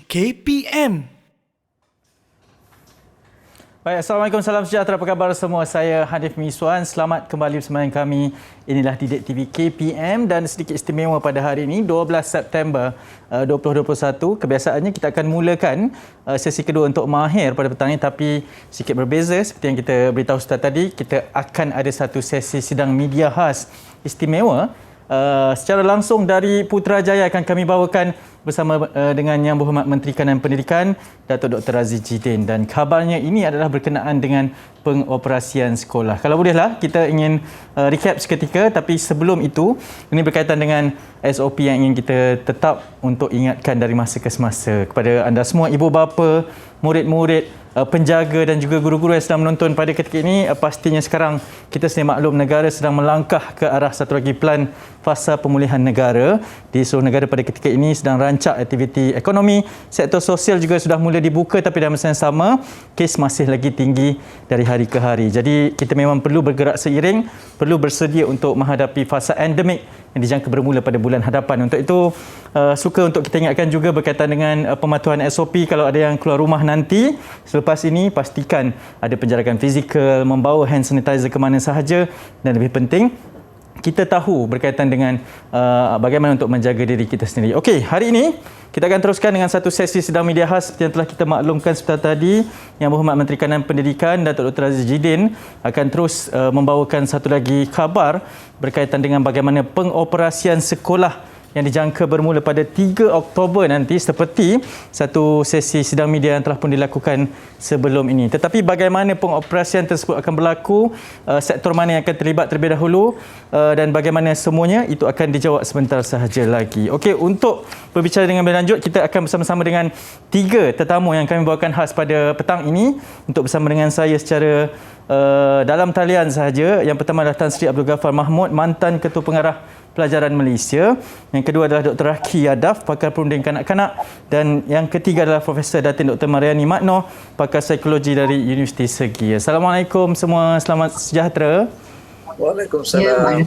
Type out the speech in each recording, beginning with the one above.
KPM. Baik, Assalamualaikum, salam sejahtera, apa khabar semua? Saya Hanif Miswan, selamat kembali bersama dengan kami. Inilah Didik TV KPM dan sedikit istimewa pada hari ini, 12 September 2021. Kebiasaannya kita akan mulakan sesi kedua untuk Mahir pada petang ini, tapi sikit berbeza. Seperti yang kita beritahu tadi, kita akan ada satu sesi sidang media khas istimewa. Secara langsung dari Putrajaya akan kami bawakan bersama dengan Yang Berhormat Menteri Kanan Pendidikan Datuk Dr. Razi Jidin, dan kabarnya ini adalah berkenaan dengan pengoperasian sekolah. Kalau bolehlah kita ingin recap seketika, tapi sebelum itu ini berkaitan dengan SOP yang ingin kita tetap untuk ingatkan dari masa ke semasa kepada anda semua, ibu bapa, murid-murid, penjaga dan juga guru-guru yang sedang menonton pada ketika ini. Pastinya sekarang kita sedia maklum negara sedang melangkah ke arah satu lagi plan fasa pemulihan negara. Di seluruh negara pada ketika ini sedang rancak aktiviti ekonomi, sektor sosial juga sudah mula dibuka, tapi dalam masa yang sama kes masih lagi tinggi dari hari ke hari. Jadi kita memang perlu bergerak seiring, perlu bersedia untuk menghadapi fasa endemik yang dijangka bermula pada bulan hadapan. Untuk itu suka untuk kita ingatkan juga berkaitan dengan pematuhan SOP. Kalau ada yang keluar rumah nanti selepas ini, pastikan ada penjarakan fizikal, membawa hand sanitizer ke mana sahaja, dan lebih penting kita tahu berkaitan dengan bagaimana untuk menjaga diri kita sendiri. Okey, hari ini kita akan teruskan dengan satu sesi sidang media khas seperti yang telah kita maklumkan sebentar tadi. Yang Berhormat Menteri Kanan Pendidikan Datuk Dr. Razi Jidin akan terus membawakan satu lagi khabar berkaitan dengan bagaimana pengoperasian sekolah yang dijangka bermula pada 3 Oktober nanti, seperti satu sesi sidang media yang telah pun dilakukan sebelum ini. Tetapi bagaimana pengoperasian tersebut akan berlaku, sektor mana yang akan terlibat terlebih dahulu, dan bagaimana semuanya, itu akan dijawab sebentar sahaja lagi. Okey, untuk berbicara dengan lebih lanjut, kita akan bersama-sama dengan 3 tetamu yang kami bawakan khas pada petang ini untuk bersama dengan saya secara dalam talian sahaja. Yang pertama adalah Tan Sri Abdul Ghaffar Mahmud, mantan Ketua Pengarah Pelajaran Malaysia. Yang kedua adalah Dr. Raki Yadaf, pakar perunding kanak-kanak, dan yang ketiga adalah Profesor Datin Dr. Mariani Makno, pakar psikologi dari Universiti Segi. Assalamualaikum semua, selamat sejahtera. Waalaikumsalam.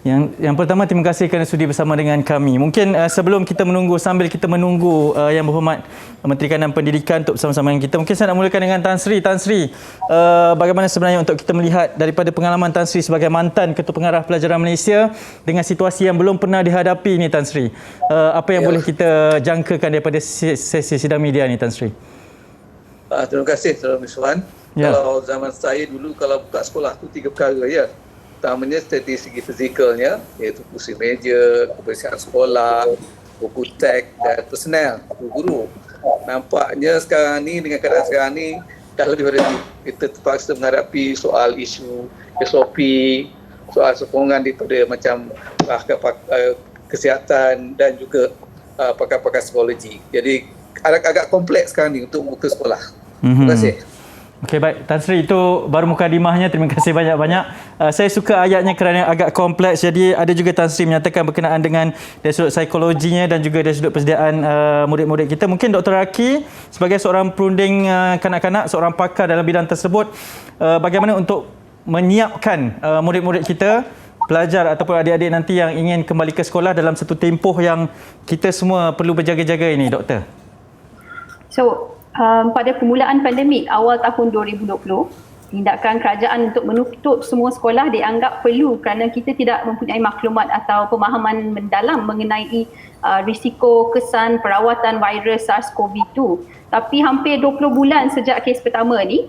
Yang pertama, terima kasih kerana sudi bersama dengan kami. Mungkin sebelum kita menunggu, sambil kita menunggu Yang Berhormat Menteri Kanan Pendidikan untuk bersama-sama dengan kita, mungkin saya nak mulakan dengan Tan Sri. Tan Sri, bagaimana sebenarnya untuk kita melihat daripada pengalaman Tan Sri sebagai mantan Ketua Pengarah Pelajaran Malaysia dengan situasi yang belum pernah dihadapi ni, Tan Sri? Apa yang boleh kita jangkakan daripada sesi sidang media ni, Tan Sri? Terima kasih, Saudara Miswan. Kalau zaman saya dulu, kalau buka sekolah tu 3 perkara ya. Pertamanya dari segi fizikalnya, iaitu kursi meja, kebersihan sekolah, buku teks dan personel, guru. Nampaknya sekarang ni, dengan keadaan sekarang ni, dah lebih daripada itu. Kita terpaksa menghadapi soal isu SOP, soal sokongan daripada macam pakar kesihatan dan juga pakar-pakar psikologi. Jadi agak kompleks sekarang ni untuk buka sekolah. Terima kasih. Okey, baik. Tan Sri, itu baru mukadimahnya. Terima kasih banyak-banyak. Saya suka ayatnya kerana agak kompleks. Jadi ada juga Tan Sri menyatakan berkenaan dengan dari sudut psikologinya dan juga dari sudut persediaan murid-murid kita. Mungkin Dr. Raki sebagai seorang perunding kanak-kanak, seorang pakar dalam bidang tersebut, bagaimana untuk menyiapkan murid-murid kita, pelajar ataupun adik-adik nanti yang ingin kembali ke sekolah dalam satu tempoh yang kita semua perlu berjaga-jaga ini, Doktor? Pada permulaan pandemik awal tahun 2020, tindakan kerajaan untuk menutup semua sekolah dianggap perlu kerana kita tidak mempunyai maklumat atau pemahaman mendalam mengenai risiko kesan perawatan virus SARS-CoV-2. Tapi hampir 20 bulan sejak kes pertama ni,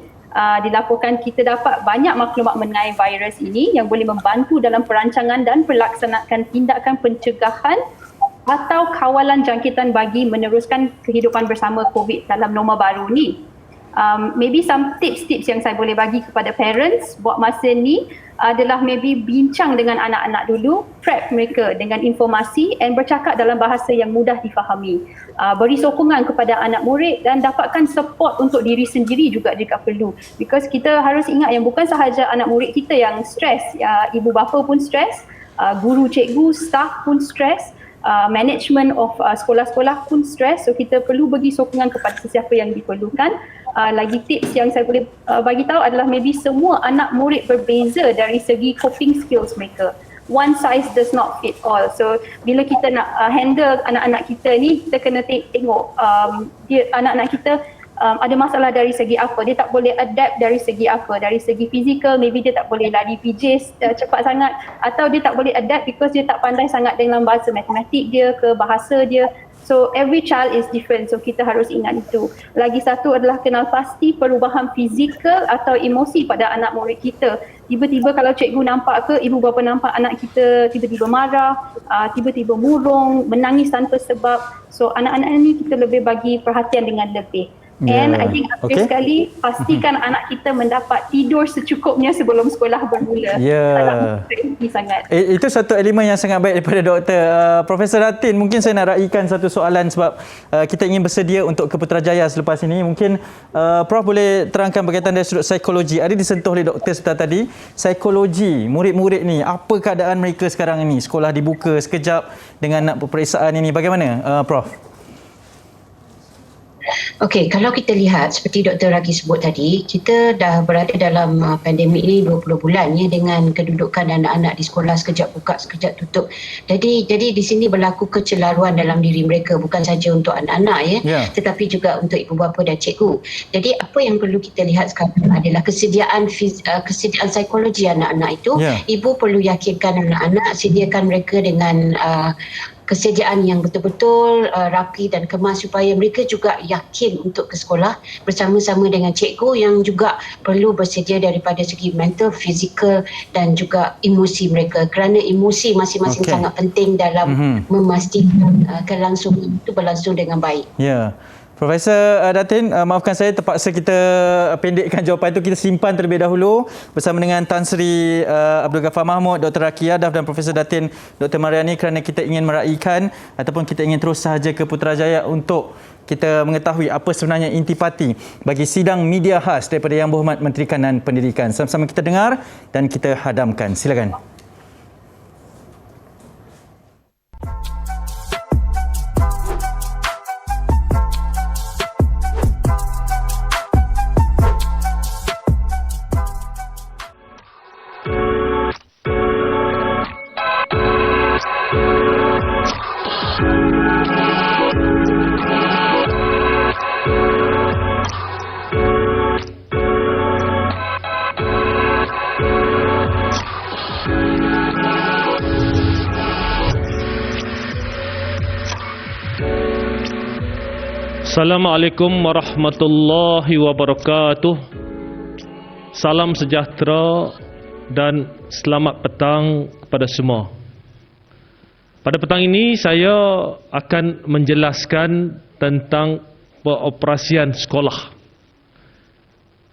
dilaporkan kita dapat banyak maklumat mengenai virus ini yang boleh membantu dalam perancangan dan pelaksanaan tindakan pencegahan atau kawalan jangkitan bagi meneruskan kehidupan bersama COVID dalam norma baru ni. Maybe some tips-tips yang saya boleh bagi kepada parents buat masa ni adalah maybe bincang dengan anak-anak dulu, prep mereka dengan informasi dan bercakap dalam bahasa yang mudah difahami. Beri sokongan kepada anak murid dan dapatkan support untuk diri sendiri juga jika perlu. Because kita harus ingat yang bukan sahaja anak murid kita yang stres, ibu bapa pun stres, guru cikgu, staff pun stres, management of sekolah-sekolah pun stres. So kita perlu bagi sokongan kepada sesiapa yang diperlukan. Lagi tips yang saya boleh bagi tahu adalah maybe semua anak murid berbeza dari segi coping skills mereka. one size does not fit all. So bila kita nak handle anak-anak kita ni, kita kena tengok anak-anak kita ada masalah dari segi apa, dia tak boleh adapt dari segi apa, dari segi fizikal, maybe dia tak boleh lari PJ cepat sangat, atau dia tak boleh adapt because dia tak pandai sangat dalam bahasa matematik dia ke bahasa dia. So every child is different, so kita harus ingat itu. Lagi satu adalah kenal pasti perubahan fizikal atau emosi pada anak murid kita. Tiba-tiba kalau cikgu nampak ke, ibu bapa nampak anak kita tiba-tiba marah, tiba-tiba murung, menangis tanpa sebab. So anak-anak ni kita lebih bagi perhatian dengan lebih. And I think sekali pastikan anak kita mendapat tidur secukupnya sebelum sekolah bermula. Sangat. Itu satu elemen yang sangat baik daripada Doktor. Profesor Datin, mungkin saya nak raikan satu soalan sebab kita ingin bersedia untuk ke Putrajaya selepas ini. Mungkin Prof boleh terangkan berkaitan dari sudut psikologi. Ada disentuh oleh Doktor sebentar tadi. Psikologi murid-murid ni, apa keadaan mereka sekarang ini? Sekolah dibuka sekejap dengan nak peperiksaan ini. Bagaimana Prof? Okey, kalau kita lihat seperti Dr. Ragi sebut tadi, kita dah berada dalam pandemik ni 20 bulan ya, dengan kedudukan anak-anak di sekolah sekejap buka sekejap tutup. Jadi di sini berlaku kecelaruan dalam diri mereka, bukan saja untuk anak-anak ya, tetapi juga untuk ibu bapa dan cikgu. Jadi apa yang perlu kita lihat sekarang adalah kesediaan psikologi anak-anak itu. Ibu perlu yakinkan anak-anak, sediakan mereka dengan kesediaan yang betul-betul rapi dan kemas supaya mereka juga yakin untuk ke sekolah bersama-sama dengan cikgu yang juga perlu bersedia daripada segi mental, fizikal dan juga emosi mereka, kerana emosi masing-masing sangat penting dalam memastikan kelangsungan itu berlangsung dengan baik. Profesor Datin, maafkan saya terpaksa kita pendekkan jawapan itu. Kita simpan terlebih dahulu bersama dengan Tan Sri Abdul Ghaffar Mahmud, Dr. Raki Yadav dan Profesor Datin Dr. Mariani, kerana kita ingin meraihkan ataupun kita ingin terus sahaja ke Putrajaya untuk kita mengetahui apa sebenarnya intipati bagi sidang media khas daripada Yang Berhormat Menteri Kanan Pendidikan. Sama-sama kita dengar dan kita hadamkan. Silakan. Assalamualaikum warahmatullahi wabarakatuh. Salam sejahtera dan selamat petang kepada semua. Pada petang ini saya akan menjelaskan tentang pengoperasian sekolah.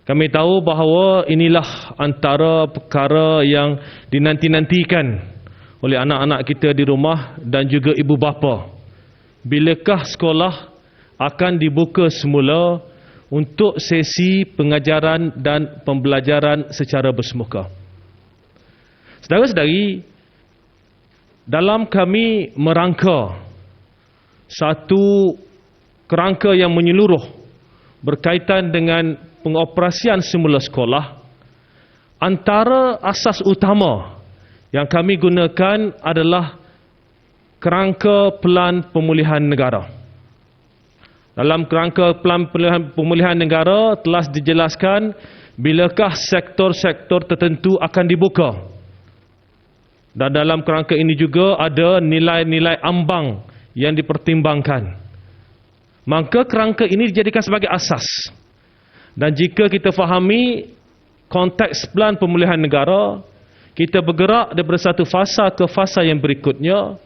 Kami tahu bahawa inilah antara perkara yang dinanti-nantikan oleh anak-anak kita di rumah dan juga ibu bapa. Bilakah sekolah akan dibuka semula untuk sesi pengajaran dan pembelajaran secara bersemuka. Saudara-saudari, dalam kami merangka satu kerangka yang menyeluruh berkaitan dengan pengoperasian semula sekolah, antara asas utama yang kami gunakan adalah kerangka pelan pemulihan negara. Dalam kerangka pelan pemulihan negara telah dijelaskan bilakah sektor-sektor tertentu akan dibuka. Dan dalam kerangka ini juga ada nilai-nilai ambang yang dipertimbangkan. Maka kerangka ini dijadikan sebagai asas. Dan jika kita fahami konteks pelan pemulihan negara, kita bergerak daripada satu fasa ke fasa yang berikutnya.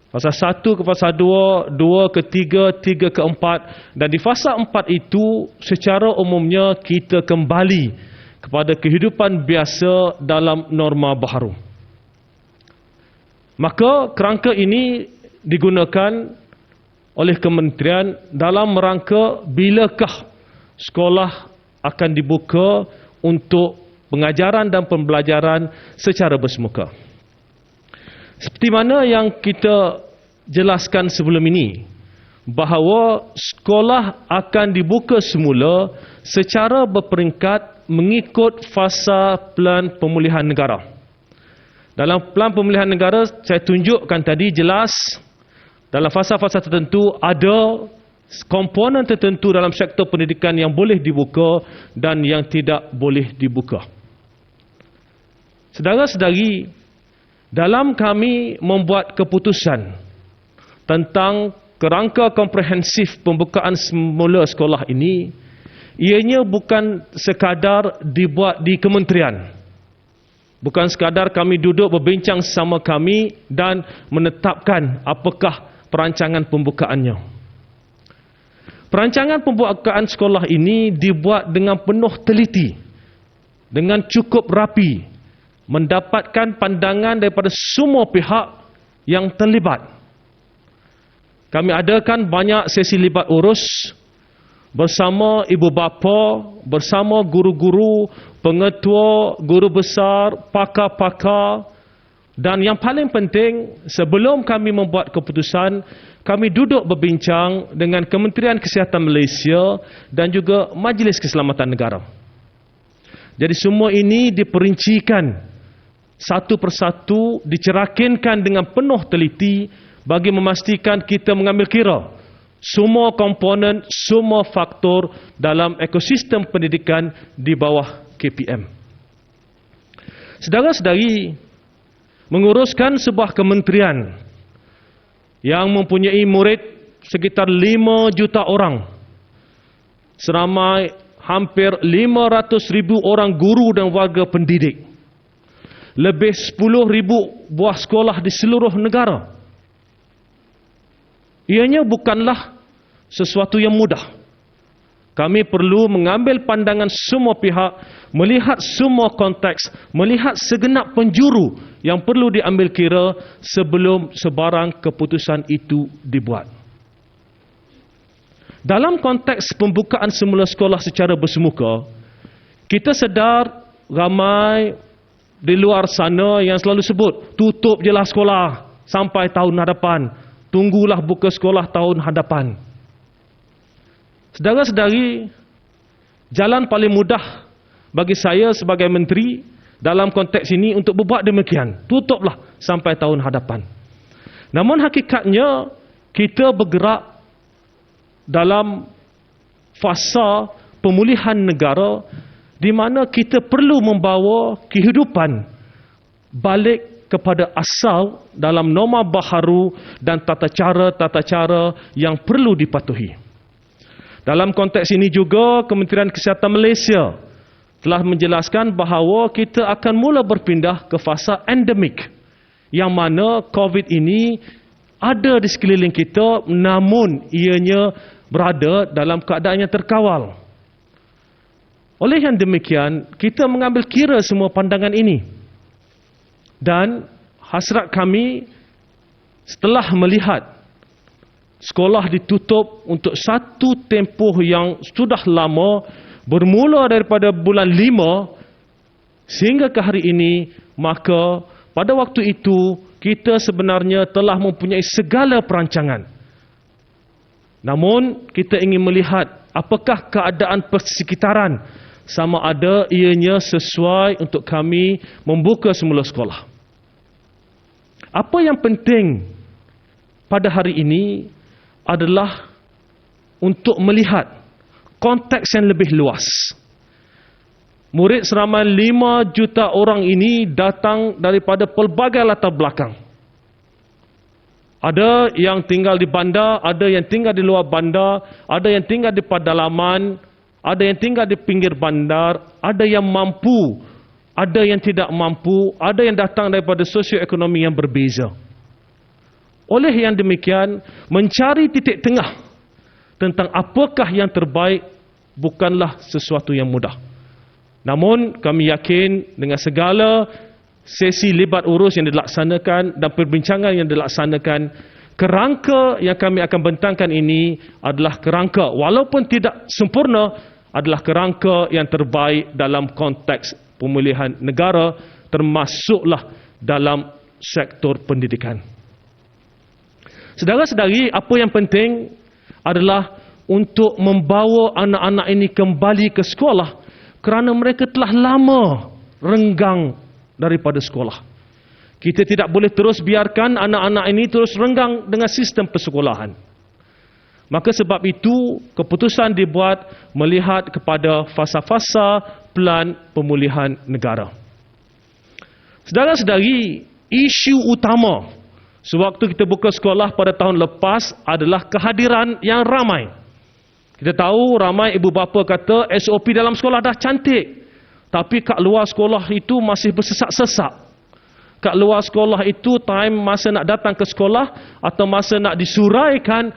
Fasa 1 ke fasa 2, 2 ke 3, 3 ke 4. Dan di fasa 4 itu secara umumnya kita kembali kepada kehidupan biasa dalam norma baharu. Maka kerangka ini digunakan oleh kementerian dalam rangka bilakah sekolah akan dibuka untuk pengajaran dan pembelajaran secara bersemuka. Seperti mana yang kita jelaskan sebelum ini, bahawa sekolah akan dibuka semula secara berperingkat mengikut fasa pelan pemulihan negara. Dalam pelan pemulihan negara, saya tunjukkan tadi jelas dalam fasa-fasa tertentu ada komponen tertentu dalam sektor pendidikan yang boleh dibuka dan yang tidak boleh dibuka. Saudara-saudari, dalam kami membuat keputusan tentang kerangka komprehensif pembukaan semula sekolah ini, ianya bukan sekadar dibuat di kementerian. Bukan sekadar kami duduk berbincang sama kami dan menetapkan apakah perancangan pembukaannya. Perancangan pembukaan sekolah ini dibuat dengan penuh teliti, dengan cukup rapi, mendapatkan pandangan daripada semua pihak yang terlibat. Kami adakan banyak sesi libat urus bersama ibu bapa, bersama guru-guru, pengetua, guru besar, pakar-pakar, dan yang paling penting, sebelum kami membuat keputusan, kami duduk berbincang dengan Kementerian Kesihatan Malaysia dan juga Majlis Keselamatan Negara. Jadi semua ini diperincikan satu persatu, dicerakinkan dengan penuh teliti bagi memastikan kita mengambil kira semua komponen, semua faktor dalam ekosistem pendidikan di bawah KPM. Saudara-saudari, menguruskan sebuah kementerian yang mempunyai murid sekitar 5 juta orang, seramai hampir 500,000 orang guru dan warga pendidik, lebih 10,000 buah sekolah di seluruh negara. Ianya bukanlah sesuatu yang mudah. Kami perlu mengambil pandangan semua pihak, melihat semua konteks, melihat segenap penjuru yang perlu diambil kira sebelum sebarang keputusan itu dibuat. Dalam konteks pembukaan semula sekolah secara bersemuka, kita sedar ramai di luar sana yang selalu sebut, tutup je lah sekolah sampai tahun hadapan, tunggulah buka sekolah tahun hadapan. Saudara-saudari, jalan paling mudah bagi saya sebagai menteri dalam konteks ini untuk berbuat demikian. Tutuplah sampai tahun hadapan. Namun hakikatnya, kita bergerak dalam fasa pemulihan negara di mana kita perlu membawa kehidupan balik kepada asal dalam norma baharu dan tata cara yang perlu dipatuhi. Dalam konteks ini juga, Kementerian Kesihatan Malaysia telah menjelaskan bahawa kita akan mula berpindah ke fasa endemik, yang mana COVID ini ada di sekeliling kita namun ianya berada dalam keadaan yang terkawal. Oleh yang demikian, kita mengambil kira semua pandangan ini. Dan hasrat kami setelah melihat sekolah ditutup untuk satu tempoh yang sudah lama, bermula daripada bulan 5 sehingga ke hari ini, maka pada waktu itu kita sebenarnya telah mempunyai segala perancangan. Namun kita ingin melihat apakah keadaan persekitaran, sama ada ianya sesuai untuk kami membuka semula sekolah. Apa yang penting pada hari ini adalah untuk melihat konteks yang lebih luas. Murid seramai 5 juta orang ini datang daripada pelbagai latar belakang. Ada yang tinggal di bandar, ada yang tinggal di luar bandar, ada yang tinggal di pedalaman, ada yang tinggal di pinggir bandar, ada yang mampu, ada yang tidak mampu, ada yang datang daripada sosioekonomi yang berbeza. Oleh yang demikian, mencari titik tengah tentang apakah yang terbaik bukanlah sesuatu yang mudah. Namun kami yakin dengan segala sesi libat urus yang dilaksanakan dan perbincangan yang dilaksanakan, kerangka yang kami akan bentangkan ini adalah kerangka, walaupun tidak sempurna, adalah kerangka yang terbaik dalam konteks pemulihan negara, termasuklah dalam sektor pendidikan. Saudara-saudari, apa yang penting adalah untuk membawa anak-anak ini kembali ke sekolah kerana mereka telah lama renggang daripada sekolah. Kita tidak boleh terus biarkan anak-anak ini terus renggang dengan sistem persekolahan. Maka sebab itu, keputusan dibuat melihat kepada fasa-fasa pelan pemulihan negara. Saudara-saudari, isu utama sewaktu kita buka sekolah pada tahun lepas adalah kehadiran yang ramai. Kita tahu ramai ibu bapa kata SOP dalam sekolah dah cantik. Tapi kat luar sekolah itu masih bersesak-sesak. Kat luar sekolah itu time masa nak datang ke sekolah atau masa nak disuraikan,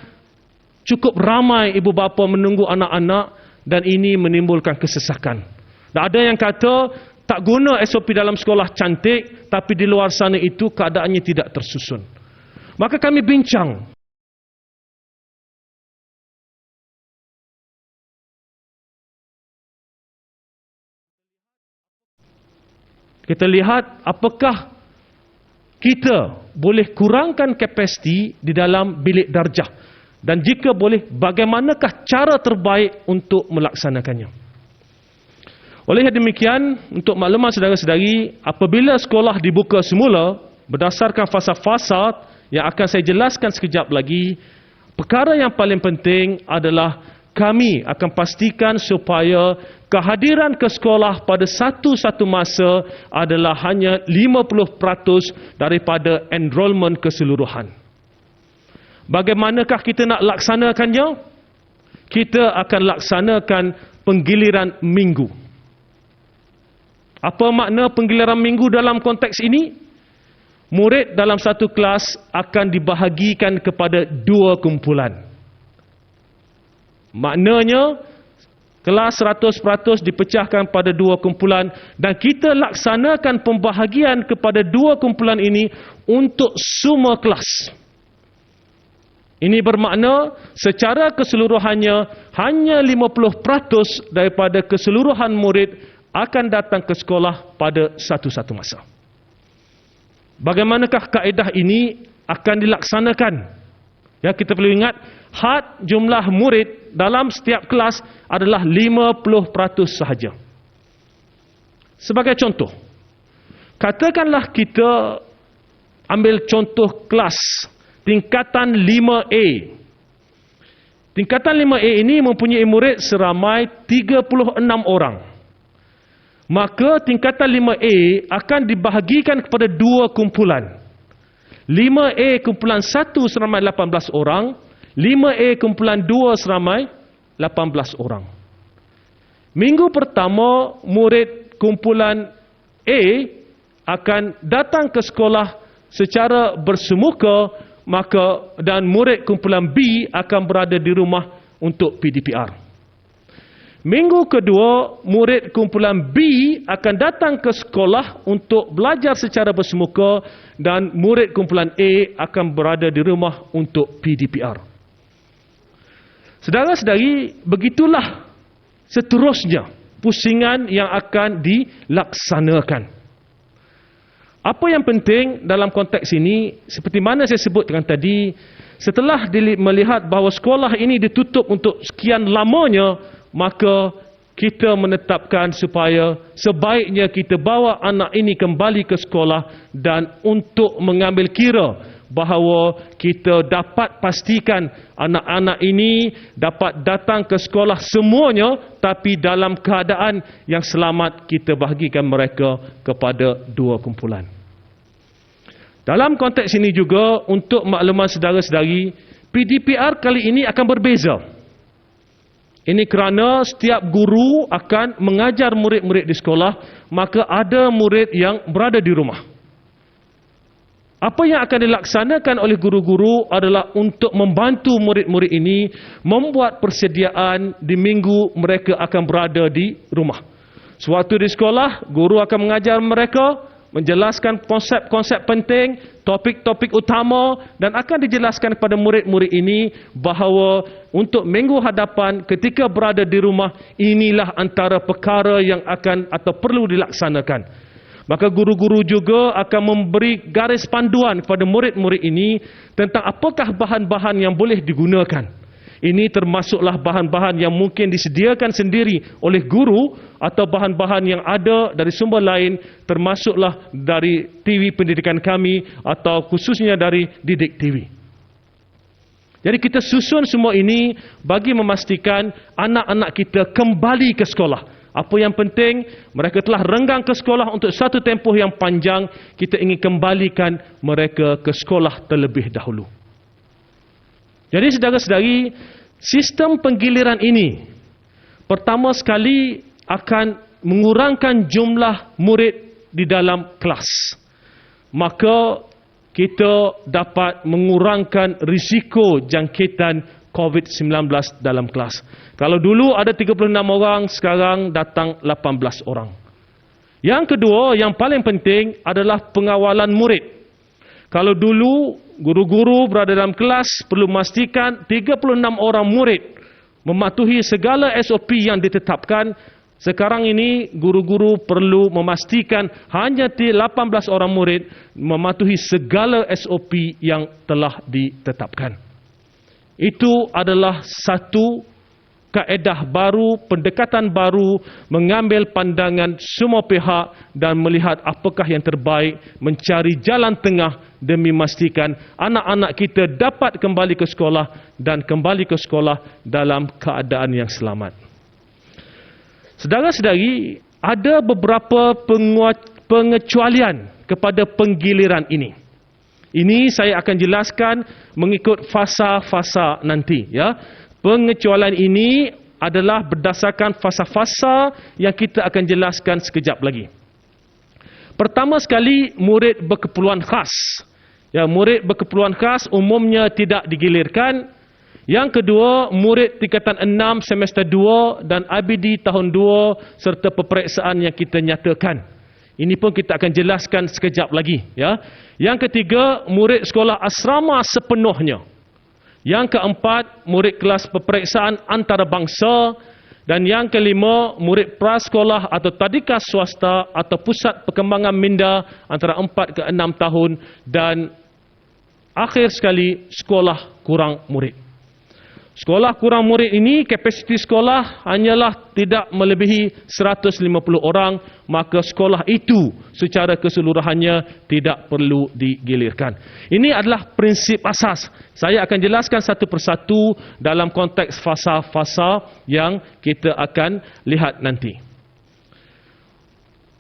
cukup ramai ibu bapa menunggu anak-anak dan ini menimbulkan kesesakan. Dan ada yang kata tak guna SOP dalam sekolah cantik tapi di luar sana itu keadaannya tidak tersusun. Maka kami bincang. Kita lihat apakah kita boleh kurangkan kapasiti di dalam bilik darjah. Dan jika boleh, bagaimanakah cara terbaik untuk melaksanakannya? Oleh demikian, untuk maklumat saudara-saudari, apabila sekolah dibuka semula, berdasarkan fasa-fasa yang akan saya jelaskan sekejap lagi, perkara yang paling penting adalah kami akan pastikan supaya kehadiran ke sekolah pada satu-satu masa adalah hanya 50% daripada enrolment keseluruhan. Bagaimanakah kita nak laksanakannya? Kita akan laksanakan penggiliran minggu. Apa makna penggiliran minggu dalam konteks ini? Murid dalam satu kelas akan dibahagikan kepada 2 kumpulan. Maknanya, kelas 100% dipecahkan pada 2 kumpulan dan kita laksanakan pembahagian kepada 2 kumpulan ini untuk semua kelas. Ini bermakna secara keseluruhannya hanya 50% daripada keseluruhan murid akan datang ke sekolah pada satu-satu masa. Bagaimanakah kaedah ini akan dilaksanakan? Ya, kita perlu ingat, had jumlah murid dalam setiap kelas adalah 50% sahaja. Sebagai contoh, katakanlah kita ambil contoh kelas tingkatan 5A. Tingkatan 5A ini mempunyai murid seramai 36 orang. Maka tingkatan 5A akan dibahagikan kepada 2 kumpulan. 5A kumpulan 1 seramai 18 orang, 5A kumpulan 2 seramai 18 orang. Minggu pertama, murid kumpulan A akan datang ke sekolah secara bersemuka, maka dan murid kumpulan B akan berada di rumah untuk PDPR. Minggu kedua, murid kumpulan B akan datang ke sekolah untuk belajar secara bersemuka dan murid kumpulan A akan berada di rumah untuk PDPR. Saudara-saudari, begitulah seterusnya pusingan yang akan dilaksanakan. Apa yang penting dalam konteks ini, seperti mana saya sebutkan tadi, setelah melihat bahawa sekolah ini ditutup untuk sekian lamanya, maka kita menetapkan supaya sebaiknya kita bawa anak ini kembali ke sekolah dan untuk mengambil kira bahawa kita dapat pastikan anak-anak ini dapat datang ke sekolah semuanya, tapi dalam keadaan yang selamat kita bahagikan mereka kepada 2 kumpulan. Dalam konteks ini juga, untuk makluman saudara-saudari, PDPR kali ini akan berbeza. Ini kerana setiap guru akan mengajar murid-murid di sekolah, maka ada murid yang berada di rumah. Apa yang akan dilaksanakan oleh guru-guru adalah untuk membantu murid-murid ini membuat persediaan di minggu mereka akan berada di rumah. Sewaktu di sekolah, guru akan mengajar mereka, menjelaskan konsep-konsep penting, topik-topik utama dan akan dijelaskan kepada murid-murid ini bahawa untuk minggu hadapan ketika berada di rumah, inilah antara perkara yang akan atau perlu dilaksanakan. Maka guru-guru juga akan memberi garis panduan kepada murid-murid ini tentang apakah bahan-bahan yang boleh digunakan. Ini termasuklah bahan-bahan yang mungkin disediakan sendiri oleh guru atau bahan-bahan yang ada dari sumber lain, termasuklah dari TV pendidikan kami atau khususnya dari Didik TV. Jadi kita susun semua ini bagi memastikan anak-anak kita kembali ke sekolah. Apa yang penting, mereka telah renggang ke sekolah untuk satu tempoh yang panjang, kita ingin kembalikan mereka ke sekolah terlebih dahulu. Jadi saudara-saudari, sistem penggiliran ini pertama sekali akan mengurangkan jumlah murid di dalam kelas. Maka kita dapat mengurangkan risiko jangkitan COVID-19 dalam kelas. Kalau dulu ada 36 orang, sekarang datang 18 orang. Yang kedua, yang paling penting adalah pengawalan murid. Kalau dulu guru-guru berada dalam kelas perlu memastikan 36 orang murid mematuhi segala SOP yang ditetapkan. Sekarang ini guru-guru perlu memastikan hanya 18 orang murid mematuhi segala SOP yang telah ditetapkan. Itu adalah satu kaedah baru, pendekatan baru, mengambil pandangan semua pihak dan melihat apakah yang terbaik, mencari jalan tengah demi memastikan anak-anak kita dapat kembali ke sekolah dan kembali ke sekolah dalam keadaan yang selamat. Saudara-saudari, ada beberapa pengecualian kepada penggiliran ini. Ini saya akan jelaskan mengikut fasa-fasa nanti, ya. Pengecualian ini adalah berdasarkan fasa-fasa yang kita akan jelaskan sekejap lagi. Pertama sekali, murid berkeperluan khas. Ya, murid berkeperluan khas umumnya tidak digilirkan. Yang kedua, murid tingkatan 6 semester 2 dan IBD tahun 2 serta peperiksaan yang kita nyatakan. Ini pun kita akan jelaskan sekejap lagi, ya. Yang ketiga, murid sekolah asrama sepenuhnya. Yang keempat, murid kelas peperiksaan antarabangsa. Dan yang kelima, murid prasekolah atau tadika swasta atau pusat perkembangan minda antara 4 ke 6 tahun. Dan akhir sekali, sekolah kurang murid. Sekolah kurang murid ini, kapasiti sekolah hanyalah tidak melebihi 150 orang, maka sekolah itu secara keseluruhannya tidak perlu digilirkan. Ini adalah prinsip asas. Saya akan jelaskan satu persatu dalam konteks fasa-fasa yang kita akan lihat nanti.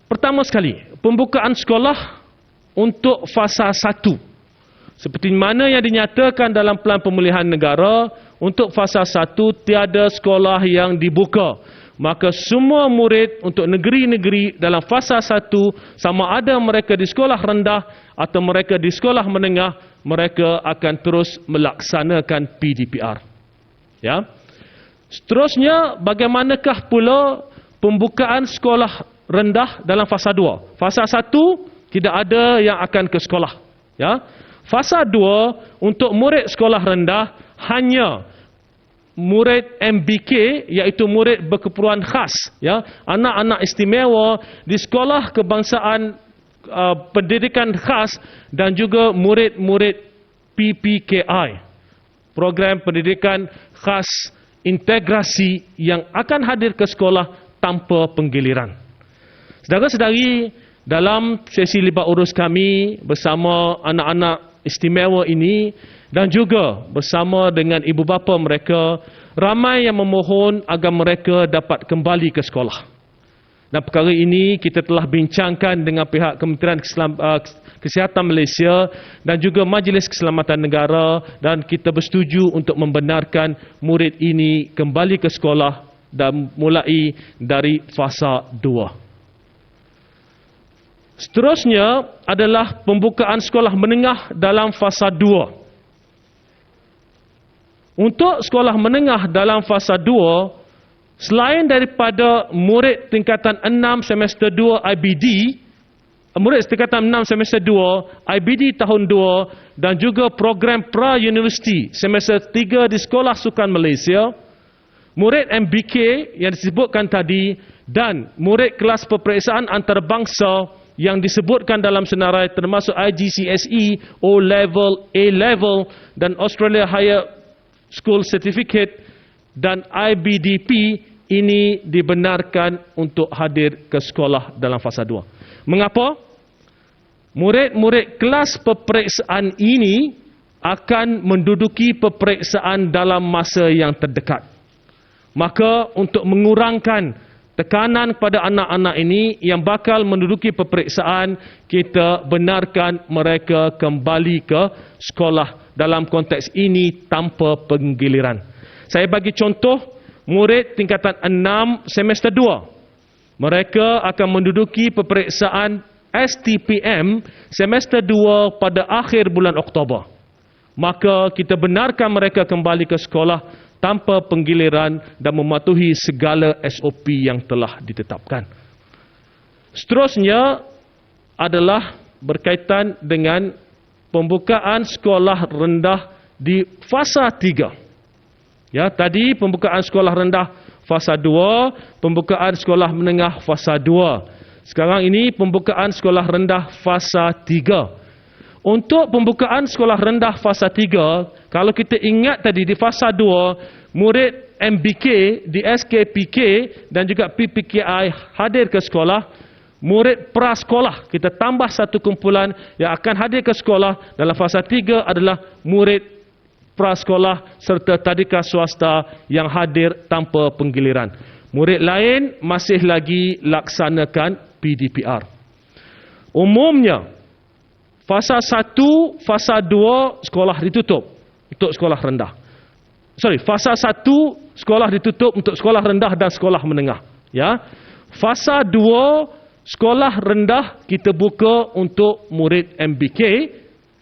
Pertama sekali, pembukaan sekolah untuk fasa 1. Seperti mana yang dinyatakan dalam Pelan Pemulihan Negara, untuk fasa 1 tiada sekolah yang dibuka. Maka semua murid untuk negeri-negeri dalam fasa 1, sama ada mereka di sekolah rendah atau mereka di sekolah menengah, mereka akan terus melaksanakan PDPR. Ya. Seterusnya, bagaimanakah pula pembukaan sekolah rendah dalam fasa 2? Fasa 1 tidak ada yang akan ke sekolah. Ya. Fasa 2 untuk murid sekolah rendah hanya murid MBK, iaitu murid berkeperluan khas, ya, anak-anak istimewa di sekolah kebangsaan pendidikan khas dan juga murid-murid PPKI, program pendidikan khas integrasi yang akan hadir ke sekolah tanpa penggiliran. Saudara-saudari, dalam sesi libat urus kami bersama anak-anak istimewa ini dan juga bersama dengan ibu bapa mereka, ramai yang memohon agar mereka dapat kembali ke sekolah. Dan perkara ini kita telah bincangkan dengan pihak Kementerian Kesihatan Malaysia dan juga Majlis Keselamatan Negara, dan kita bersetuju untuk membenarkan murid ini kembali ke sekolah dan mulai dari fasa 2. Seterusnya adalah pembukaan sekolah menengah dalam fasa 2. Untuk sekolah menengah dalam fasa 2, selain daripada murid tingkatan 6 semester 2 IBD, murid tingkatan 6 semester 2 IBD tahun 2 dan juga program pra-universiti semester 3 di Sekolah Sukan Malaysia, murid MBK yang disebutkan tadi dan murid kelas peperiksaan antarabangsa yang disebutkan dalam senarai termasuk IGCSE, O-Level, A-Level dan Australia Higher School Certificate dan IBDP ini dibenarkan untuk hadir ke sekolah dalam fasa 2. Mengapa? Murid-murid kelas peperiksaan ini akan menduduki peperiksaan dalam masa yang terdekat. Maka untuk mengurangkan tekanan kepada anak-anak ini yang bakal menduduki peperiksaan, kita benarkan mereka kembali ke sekolah dalam konteks ini tanpa penggiliran. Saya bagi contoh, murid tingkatan 6 semester 2. Mereka akan menduduki peperiksaan STPM semester 2 pada akhir bulan Oktober. Maka kita benarkan mereka kembali ke sekolah tanpa penggiliran dan mematuhi segala SOP yang telah ditetapkan. Seterusnya adalah berkaitan dengan pembukaan sekolah rendah di fasa 3. Ya, tadi pembukaan sekolah rendah fasa 2, pembukaan sekolah menengah fasa 2. Sekarang ini pembukaan sekolah rendah fasa 3. Untuk pembukaan sekolah rendah fasa 3, kalau kita ingat tadi di fasa 2, murid MBK, di SKPK dan juga PPKI hadir ke sekolah, murid prasekolah, kita tambah satu kumpulan yang akan hadir ke sekolah dalam fasa 3 adalah murid prasekolah serta tadika swasta yang hadir tanpa penggiliran. Murid lain masih lagi laksanakan PDPR. Umumnya, fasa 1, fasa 2 sekolah ditutup untuk sekolah rendah. Fasa 1 sekolah ditutup untuk sekolah rendah dan sekolah menengah. Ya. Fasa 2 sekolah rendah kita buka untuk murid MBK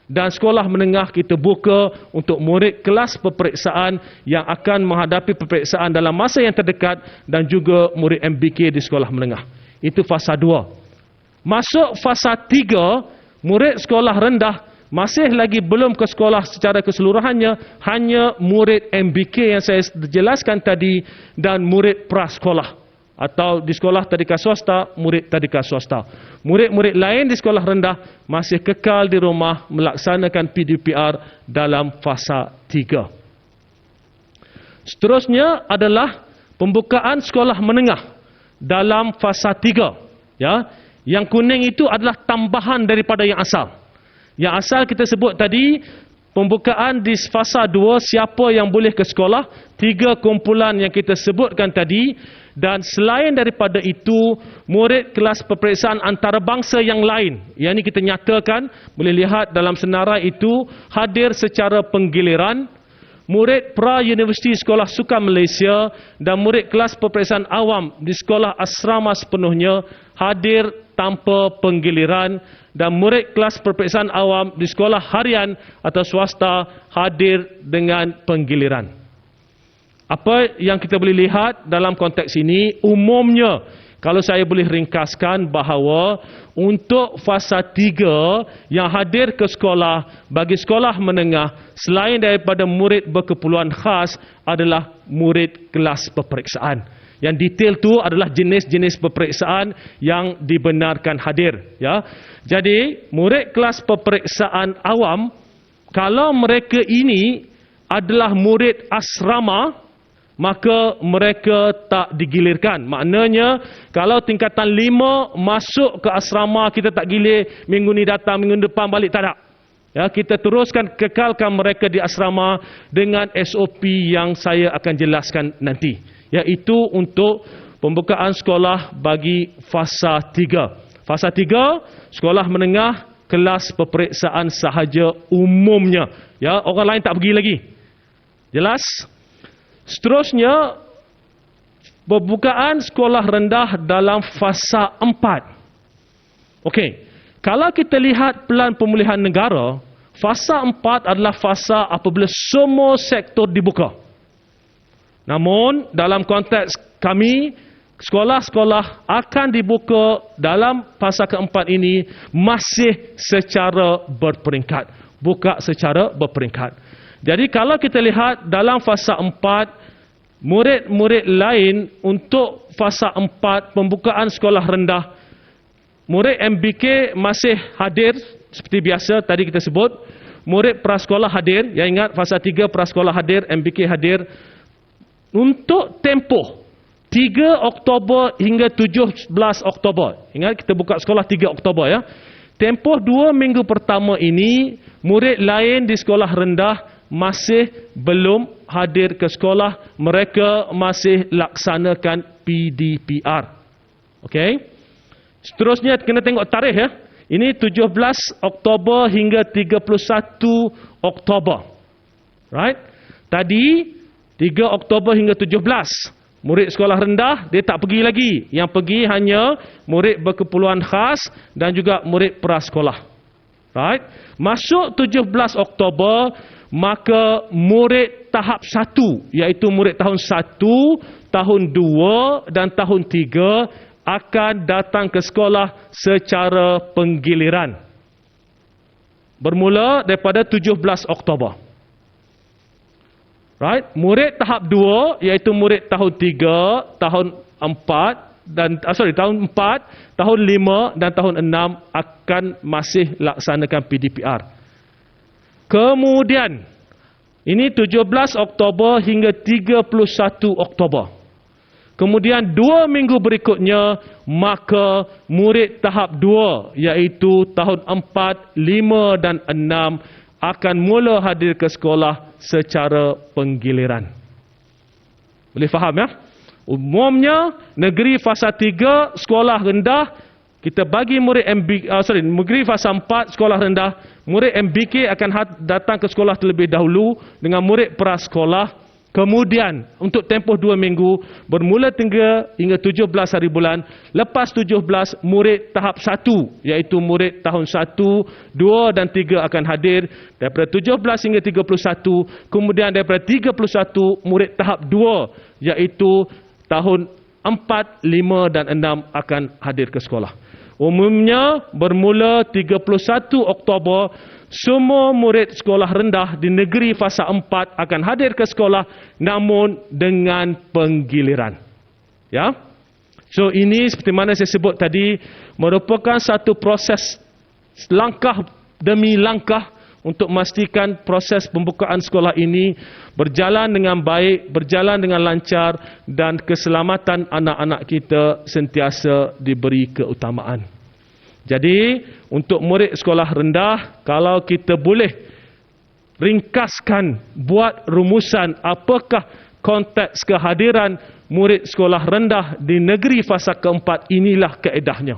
dan sekolah menengah kita buka untuk murid kelas peperiksaan yang akan menghadapi peperiksaan dalam masa yang terdekat dan juga murid MBK di sekolah menengah. Itu fasa 2. Masuk fasa 3, murid sekolah rendah masih lagi belum ke sekolah secara keseluruhannya, hanya murid MBK yang saya jelaskan tadi dan murid prasekolah. Atau di sekolah tadika swasta, murid tadika swasta. Murid-murid lain di sekolah rendah masih kekal di rumah melaksanakan PDPR dalam fasa 3. Seterusnya adalah pembukaan sekolah menengah dalam fasa 3. Ya. Yang kuning itu adalah tambahan daripada yang asal. Yang asal kita sebut tadi, pembukaan di fasa 2, siapa yang boleh ke sekolah, 3 kumpulan yang kita sebutkan tadi. Dan selain daripada itu, murid kelas peperiksaan antarabangsa yang lain, yang ini kita nyatakan, boleh lihat dalam senarai itu, hadir secara penggiliran. Murid pra-universiti Sekolah Sukan Malaysia dan murid kelas peperiksaan awam di sekolah asrama sepenuhnya hadir tanpa penggiliran, dan murid kelas peperiksaan awam di sekolah harian atau swasta hadir dengan penggiliran. Apa yang kita boleh lihat dalam konteks ini, umumnya kalau saya boleh ringkaskan bahawa untuk fasa 3 yang hadir ke sekolah bagi sekolah menengah selain daripada murid berkeperluan khas adalah murid kelas peperiksaan. Yang detail tu adalah jenis-jenis peperiksaan yang dibenarkan hadir. Ya. Jadi murid kelas peperiksaan awam, kalau mereka ini adalah murid asrama, maka mereka tak digilirkan. Maknanya, kalau tingkatan 5 masuk ke asrama, kita tak gilir minggu ni datang, minggu depan balik, tak ada. Ya, kita teruskan kekalkan mereka di asrama dengan SOP yang saya akan jelaskan nanti. Iaitu untuk pembukaan sekolah bagi fasa 3. Fasa 3, sekolah menengah, kelas peperiksaan sahaja umumnya. Ya, orang lain tak pergi lagi. Jelas? Seterusnya, pembukaan sekolah rendah dalam fasa 4. Okey, kalau kita lihat pelan pemulihan negara, fasa 4 adalah fasa apabila semua sektor dibuka. Namun, dalam konteks kami, sekolah-sekolah akan dibuka dalam fasa keempat ini masih secara berperingkat. Buka secara berperingkat. Jadi kalau kita lihat dalam fasa 4, murid-murid lain untuk fasa 4 pembukaan sekolah rendah, murid MBK masih hadir seperti biasa tadi kita sebut. murid prasekolah hadir. Yang ingat fasa 3 prasekolah hadir, MBK hadir. Untuk tempoh 3 Oktober hingga 17 Oktober. Ingat kita buka sekolah 3 Oktober ya. Tempoh 2 minggu pertama ini, murid lain di sekolah rendah masih belum hadir ke sekolah. Mereka masih laksanakan PDPR. Okey. Seterusnya kena tengok tarikh ya. Ini 17 Oktober hingga 31 Oktober. Right? Tadi 3 Oktober hingga 17. Murid sekolah rendah dia tak pergi lagi. Yang pergi hanya murid berkeperluan khas dan juga murid prasekolah. Right? Masuk 17 Oktober, maka murid tahap 1 iaitu murid tahun 1, tahun 2 dan tahun 3 akan datang ke sekolah secara penggiliran. Bermula daripada 17 Oktober. Right? Murid tahap 2 iaitu murid tahun 3, tahun 4 dan tahun 4, tahun 5 dan tahun 6 akan masih laksanakan PDPR. Kemudian ini 17 Oktober hingga 31 Oktober. Kemudian 2 minggu berikutnya, maka murid tahap 2 iaitu tahun 4, 5 dan 6 akan mula hadir ke sekolah secara penggiliran. Boleh faham ya? Umumnya negeri fasa 3 sekolah rendah kita bagi murid negeri fasa 4 sekolah rendah, murid MBK akan datang ke sekolah terlebih dahulu dengan murid prasekolah. Kemudian untuk tempoh 2 minggu bermula 3 hingga 17 hari bulan. Lepas 17 murid tahap 1 iaitu murid tahun 1, 2 dan 3 akan hadir. Daripada 17 hingga 31. Kemudian daripada 31 murid tahap 2 iaitu tahun 4, 5 dan 6 akan hadir ke sekolah. Umumnya bermula 31 Oktober semua murid sekolah rendah di negeri fasa 4 akan hadir ke sekolah namun dengan penggiliran. Ya. So ini seperti mana saya sebut tadi merupakan satu proses langkah demi langkah untuk memastikan proses pembukaan sekolah ini berjalan dengan baik, berjalan dengan lancar dan keselamatan anak-anak kita sentiasa diberi keutamaan. Jadi, untuk murid sekolah rendah, kalau kita boleh ringkaskan, buat rumusan apakah konteks kehadiran murid sekolah rendah di negeri fasa keempat, inilah kaedahnya.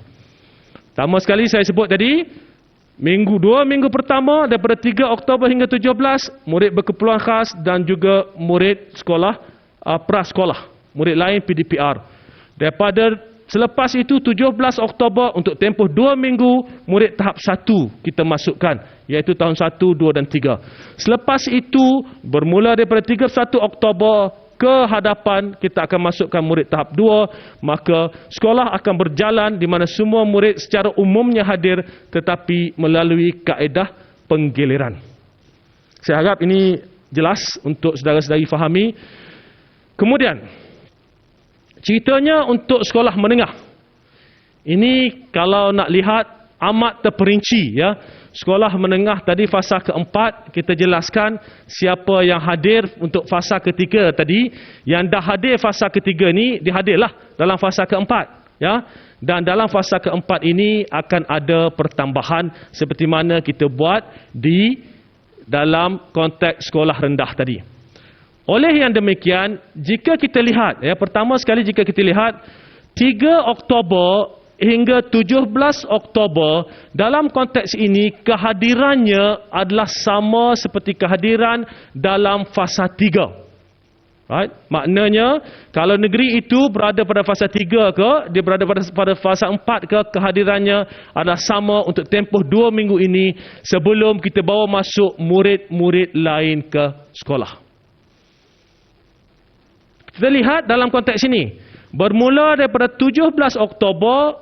Pertama sekali saya sebut tadi, 2 minggu pertama daripada 3 Oktober hingga 17, murid berkeperluan khas dan juga murid sekolah prasekolah, murid lain PDPR. Daripada selepas itu 17 Oktober untuk tempoh 2 minggu murid tahap 1 kita masukkan iaitu tahun 1, 2 dan 3. Selepas itu bermula daripada 31 Oktober ke hadapan kita akan masukkan murid tahap 2, maka sekolah akan berjalan di mana semua murid secara umumnya hadir tetapi melalui kaedah penggiliran. Saya harap ini jelas untuk saudara-saudari fahami. Kemudian ceritanya untuk sekolah menengah. Ini kalau nak lihat amat terperinci ya. Sekolah menengah tadi fasa keempat kita jelaskan siapa yang hadir untuk fasa ketiga tadi. Yang dah hadir fasa ketiga ni dihadirlah dalam fasa keempat ya. Dan dalam fasa keempat ini akan ada pertambahan seperti mana kita buat di dalam konteks sekolah rendah tadi. Oleh yang demikian, jika kita lihat, ya, pertama sekali jika kita lihat 3 Oktober hingga 17 Oktober, dalam konteks ini kehadirannya adalah sama seperti kehadiran dalam fasa 3. Right? Maknanya, kalau negeri itu berada pada fasa 3 ke, dia berada pada fasa 4 ke, kehadirannya adalah sama untuk tempoh 2 minggu ini sebelum kita bawa masuk murid-murid lain ke sekolah. Kita lihat dalam konteks ini, bermula daripada 17 Oktober,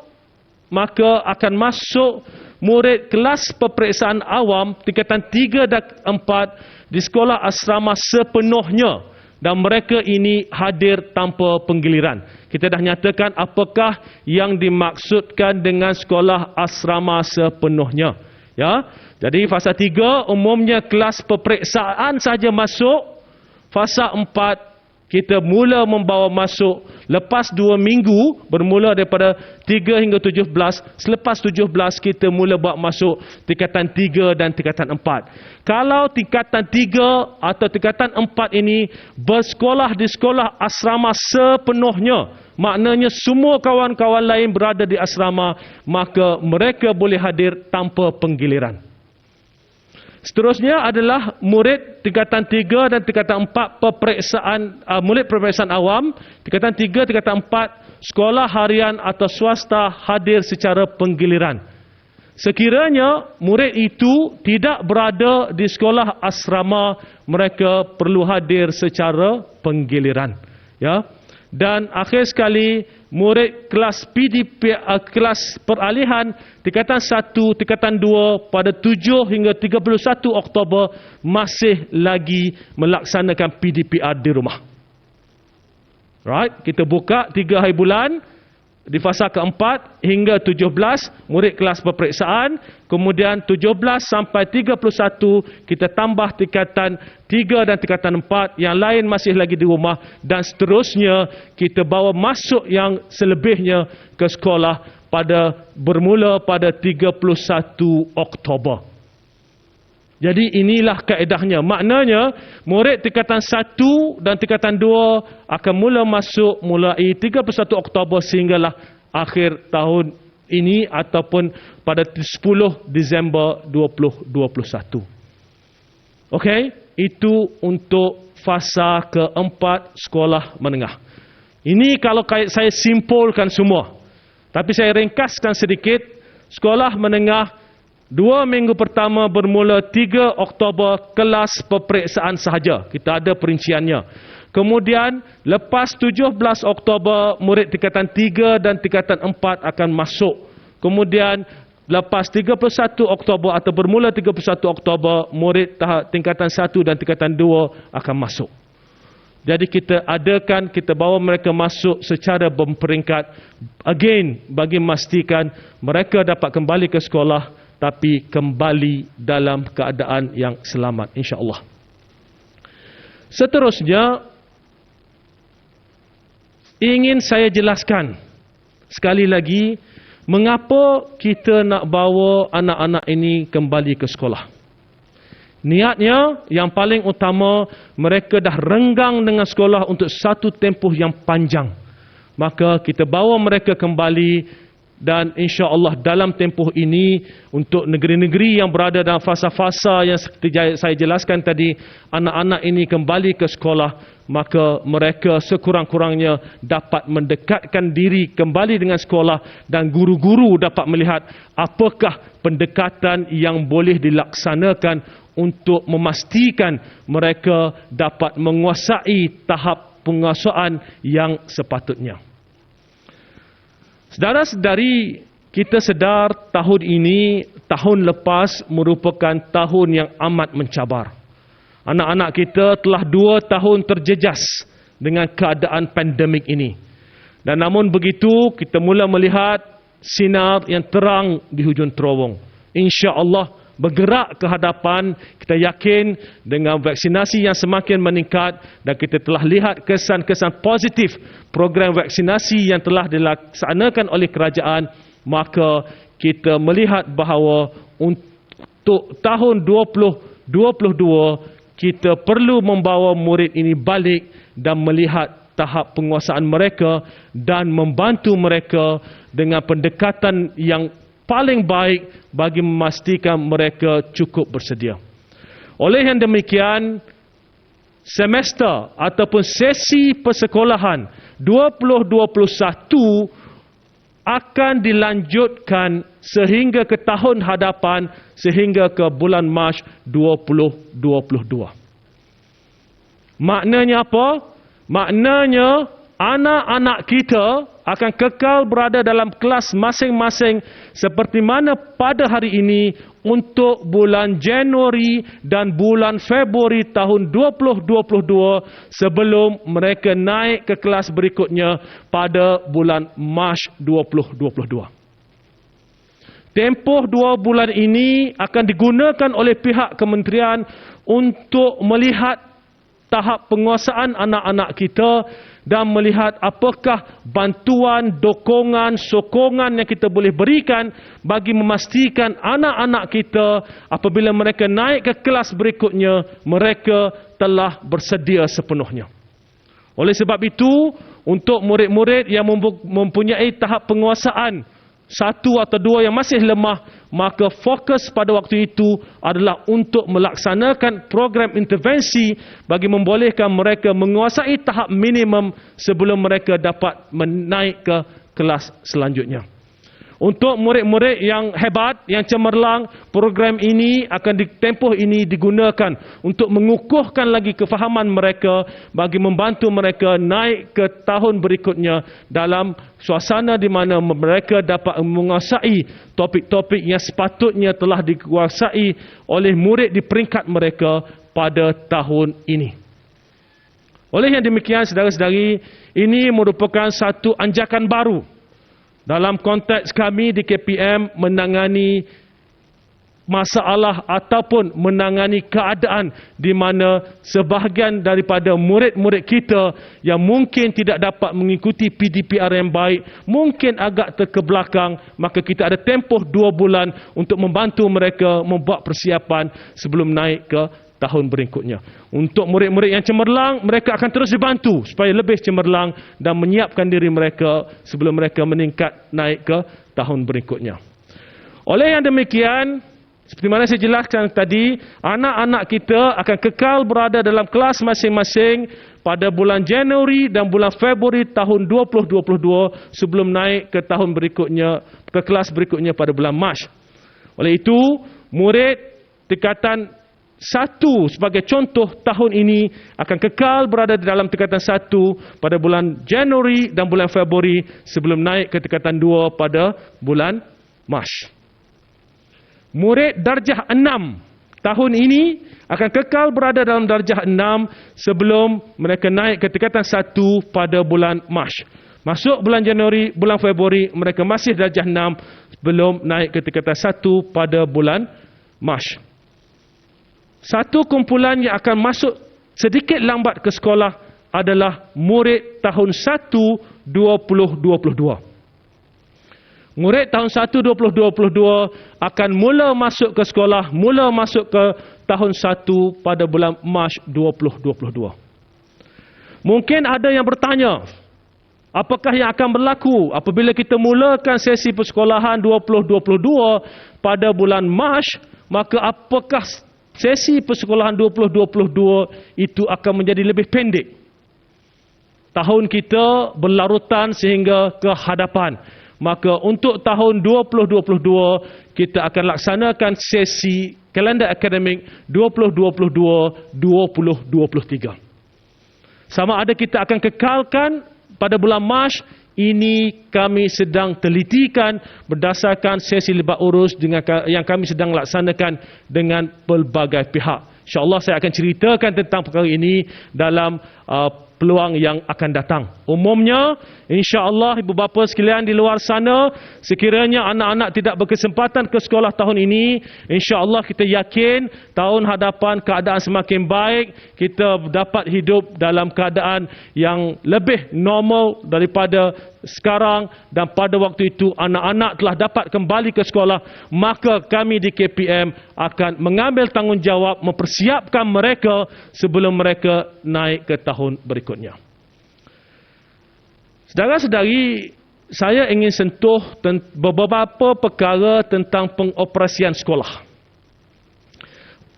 maka akan masuk murid kelas peperiksaan awam tingkatan 3 dan 4 di sekolah asrama sepenuhnya dan mereka ini hadir tanpa penggiliran. Kita dah nyatakan apakah yang dimaksudkan dengan sekolah asrama sepenuhnya. Ya. Jadi fasa 3 umumnya kelas peperiksaan saja masuk. Fasa 4 kita mula membawa masuk lepas 2 minggu, bermula daripada 3 hingga 17. Selepas 17 kita mula buat masuk tingkatan 3 dan tingkatan 4. Kalau tingkatan 3 atau tingkatan 4 ini bersekolah di sekolah asrama sepenuhnya, maknanya semua kawan-kawan lain berada di asrama, maka mereka boleh hadir tanpa penggiliran. Seterusnya adalah murid tingkatan 3 dan tingkatan 4 murid peperiksaan awam. Tingkatan 3, tingkatan 4 sekolah harian atau swasta hadir secara penggiliran. Sekiranya murid itu tidak berada di sekolah asrama, mereka perlu hadir secara penggiliran. Ya. Dan akhir sekali, murid kelas PDP, kelas peralihan tingkatan 1, tingkatan 2 pada 7 hingga 31 Oktober masih lagi melaksanakan PDPR di rumah. Right? Kita buka 3 hari bulan di fasa keempat hingga 17 murid kelas peperiksaan, kemudian 17 sampai 31 kita tambah tingkatan 3 dan tingkatan 4, yang lain masih lagi di rumah, dan seterusnya kita bawa masuk yang selebihnya ke sekolah bermula pada 31 Oktober. Jadi inilah kaedahnya. Maknanya murid tingkatan 1 dan tingkatan 2 akan mula masuk mulai 31 Oktober sehinggalah akhir tahun ini ataupun pada 10 Disember 2021. Okey, itu untuk fasa keempat sekolah menengah. Ini kalau saya simpulkan semua. Tapi saya ringkaskan sedikit. Sekolah menengah 2 minggu pertama bermula 3 Oktober kelas peperiksaan sahaja. Kita ada perinciannya. Kemudian lepas 17 Oktober murid tingkatan 3 dan tingkatan 4 akan masuk. Kemudian lepas 31 Oktober atau bermula 31 Oktober murid tingkatan 1 dan tingkatan 2 akan masuk. Jadi kita bawa mereka masuk secara berperingkat. Again, bagi memastikan mereka dapat kembali ke sekolah tapi kembali dalam keadaan yang selamat, insya-Allah. Seterusnya, ingin saya jelaskan sekali lagi mengapa kita nak bawa anak-anak ini kembali ke sekolah. Niatnya yang paling utama, mereka dah renggang dengan sekolah untuk satu tempoh yang panjang. Maka kita bawa mereka kembali. Dan insya-Allah dalam tempoh ini untuk negeri-negeri yang berada dalam fasa-fasa yang seperti saya jelaskan tadi, anak-anak ini kembali ke sekolah, maka mereka sekurang-kurangnya dapat mendekatkan diri kembali dengan sekolah dan guru-guru dapat melihat apakah pendekatan yang boleh dilaksanakan untuk memastikan mereka dapat menguasai tahap penguasaan yang sepatutnya. Saudara-saudari, kita sedar tahun ini, tahun lepas merupakan tahun yang amat mencabar. Anak-anak kita telah 2 tahun terjejas dengan keadaan pandemik ini. Dan namun begitu, kita mula melihat sinar yang terang di hujung terowong. InsyaAllah bergerak ke hadapan, kita yakin dengan vaksinasi yang semakin meningkat dan kita telah lihat kesan-kesan positif program vaksinasi yang telah dilaksanakan oleh kerajaan, maka kita melihat bahawa untuk tahun 2022 kita perlu membawa murid ini balik dan melihat tahap penguasaan mereka dan membantu mereka dengan pendekatan yang paling baik bagi memastikan mereka cukup bersedia. Oleh yang demikian, semester ataupun sesi persekolahan 2021 akan dilanjutkan sehingga ke tahun hadapan, sehingga ke bulan Mac 2022. Maknanya apa? Maknanya anak-anak kita akan kekal berada dalam kelas masing-masing seperti mana pada hari ini untuk bulan Januari dan bulan Februari tahun 2022 sebelum mereka naik ke kelas berikutnya pada bulan Mac 2022. tempoh 2 bulan ini akan digunakan oleh pihak kementerian untuk melihat tahap penguasaan anak-anak kita dan melihat apakah bantuan, dokongan, sokongan yang kita boleh berikan bagi memastikan anak-anak kita apabila mereka naik ke kelas berikutnya, mereka telah bersedia sepenuhnya. Oleh sebab itu, untuk murid-murid yang mempunyai tahap penguasaan 1 atau 2 yang masih lemah, maka fokus pada waktu itu adalah untuk melaksanakan program intervensi bagi membolehkan mereka menguasai tahap minimum sebelum mereka dapat menaik ke kelas selanjutnya. Untuk murid-murid yang hebat, yang cemerlang, program ini akan tempoh ini digunakan untuk mengukuhkan lagi kefahaman mereka bagi membantu mereka naik ke tahun berikutnya dalam suasana di mana mereka dapat menguasai topik-topik yang sepatutnya telah dikuasai oleh murid di peringkat mereka pada tahun ini. Oleh yang demikian, saudara-saudari, ini merupakan satu anjakan baru dalam konteks kami di KPM menangani masalah ataupun menangani keadaan di mana sebahagian daripada murid-murid kita yang mungkin tidak dapat mengikuti PDPR yang baik, mungkin agak terkebelakang, maka kita ada tempoh 2 bulan untuk membantu mereka membuat persiapan sebelum naik ke tahun berikutnya. Untuk murid-murid yang cemerlang, mereka akan terus dibantu supaya lebih cemerlang dan menyiapkan diri mereka sebelum mereka meningkat naik ke tahun berikutnya. Oleh yang demikian, seperti mana saya jelaskan tadi, anak-anak kita akan kekal berada dalam kelas masing-masing pada bulan Januari dan bulan Februari tahun 2022 sebelum naik ke tahun berikutnya, ke kelas berikutnya pada bulan Mac. Oleh itu, murid tingkatan 1 sebagai contoh tahun ini akan kekal berada di dalam tingkatan 1 pada bulan Januari dan bulan Februari sebelum naik ke tingkatan 2 pada bulan Mac. Murid darjah 6 tahun ini akan kekal berada dalam darjah 6 sebelum mereka naik ke tingkatan 1 pada bulan Mac. Masuk bulan Januari, bulan Februari, mereka masih darjah 6 sebelum naik ke tingkatan 1 pada bulan Mac. Satu kumpulan yang akan masuk sedikit lambat ke sekolah adalah murid tahun 1 2022. Murid tahun 1 2022 akan mula masuk ke sekolah, mula masuk ke tahun 1 pada bulan Mac 2022. Mungkin ada yang bertanya, apakah yang akan berlaku apabila kita mulakan sesi persekolahan 2022 pada bulan Mac, maka apakah sesi persekolahan 2022 itu akan menjadi lebih pendek? Tahun kita berlarutan sehingga ke hadapan. Maka untuk tahun 2022, kita akan laksanakan sesi kalender akademik 2022-2023. Sama ada kita akan kekalkan pada bulan Mac, ini kami sedang telitikan berdasarkan sesi libat urus yang kami sedang laksanakan dengan pelbagai pihak. InsyaAllah saya akan ceritakan tentang perkara ini dalam peluang yang akan datang. Umumnya, insya-Allah ibu bapa sekalian di luar sana, sekiranya anak-anak tidak berkesempatan ke sekolah tahun ini, insya-Allah kita yakin tahun hadapan keadaan semakin baik, kita dapat hidup dalam keadaan yang lebih normal daripada sekarang, dan pada waktu itu anak-anak telah dapat kembali ke sekolah, maka kami di KPM akan mengambil tanggungjawab mempersiapkan mereka sebelum mereka naik ke tahun berikutnya. Saudara-saudari, saya ingin sentuh beberapa perkara tentang pengoperasian sekolah.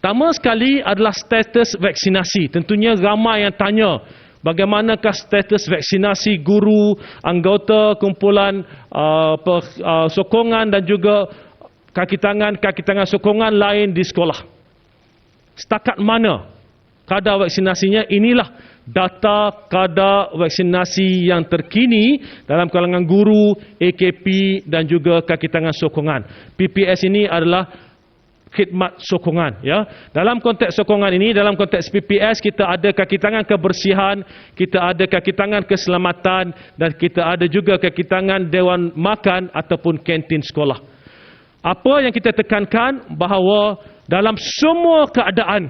Pertama sekali adalah status vaksinasi. Tentunya ramai yang tanya, bagaimanakah status vaksinasi guru, anggota kumpulan sokongan dan juga kaki tangan sokongan lain di sekolah. Setakat mana kadar vaksinasinya? Inilah data kadar vaksinasi yang terkini dalam kalangan guru, AKP dan juga kaki tangan sokongan. PPS ini adalah khidmat sokongan, ya. Dalam konteks sokongan ini, dalam konteks PPS, kita ada kaki tangan kebersihan, kita ada kaki tangan keselamatan, dan kita ada juga kaki tangan dewan makan ataupun kantin sekolah. Apa yang kita tekankan bahawa dalam semua keadaan,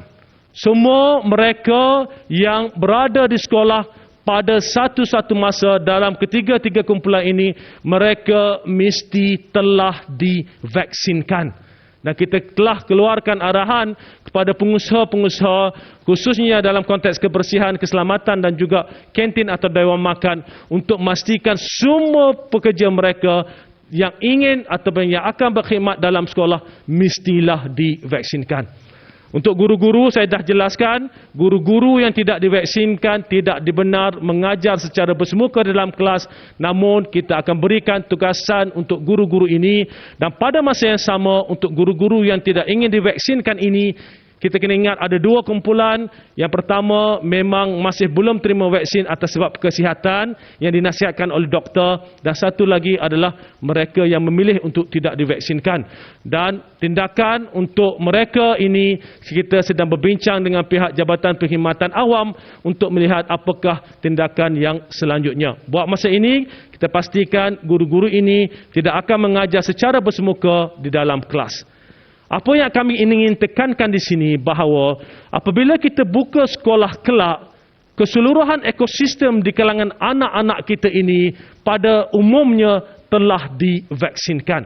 semua mereka yang berada di sekolah pada satu-satu masa dalam ketiga-tiga kumpulan ini, mereka mesti telah divaksinkan. Dan kita telah keluarkan arahan kepada pengusaha-pengusaha, khususnya dalam konteks kebersihan, keselamatan dan juga kantin atau dewan makan, untuk memastikan semua pekerja mereka yang ingin atau yang akan berkhidmat dalam sekolah mestilah divaksinkan. Untuk guru-guru, saya dah jelaskan, guru-guru yang tidak divaksinkan tidak dibenar mengajar secara bersemuka dalam kelas, namun kita akan berikan tugasan untuk guru-guru ini, dan pada masa yang sama untuk guru-guru yang tidak ingin divaksinkan ini, kita kena ingat ada dua kumpulan. Yang pertama, memang masih belum terima vaksin atas sebab kesihatan yang dinasihatkan oleh doktor, dan satu lagi adalah mereka yang memilih untuk tidak divaksinkan. Dan tindakan untuk mereka ini, kita sedang berbincang dengan pihak Jabatan Perkhidmatan Awam untuk melihat apakah tindakan yang selanjutnya. Buat masa ini, kita pastikan guru-guru ini tidak akan mengajar secara bersemuka di dalam kelas. Apa yang kami ingin tekankan di sini bahawa apabila kita buka sekolah kelak, keseluruhan ekosistem di kalangan anak-anak kita ini pada umumnya telah divaksinkan.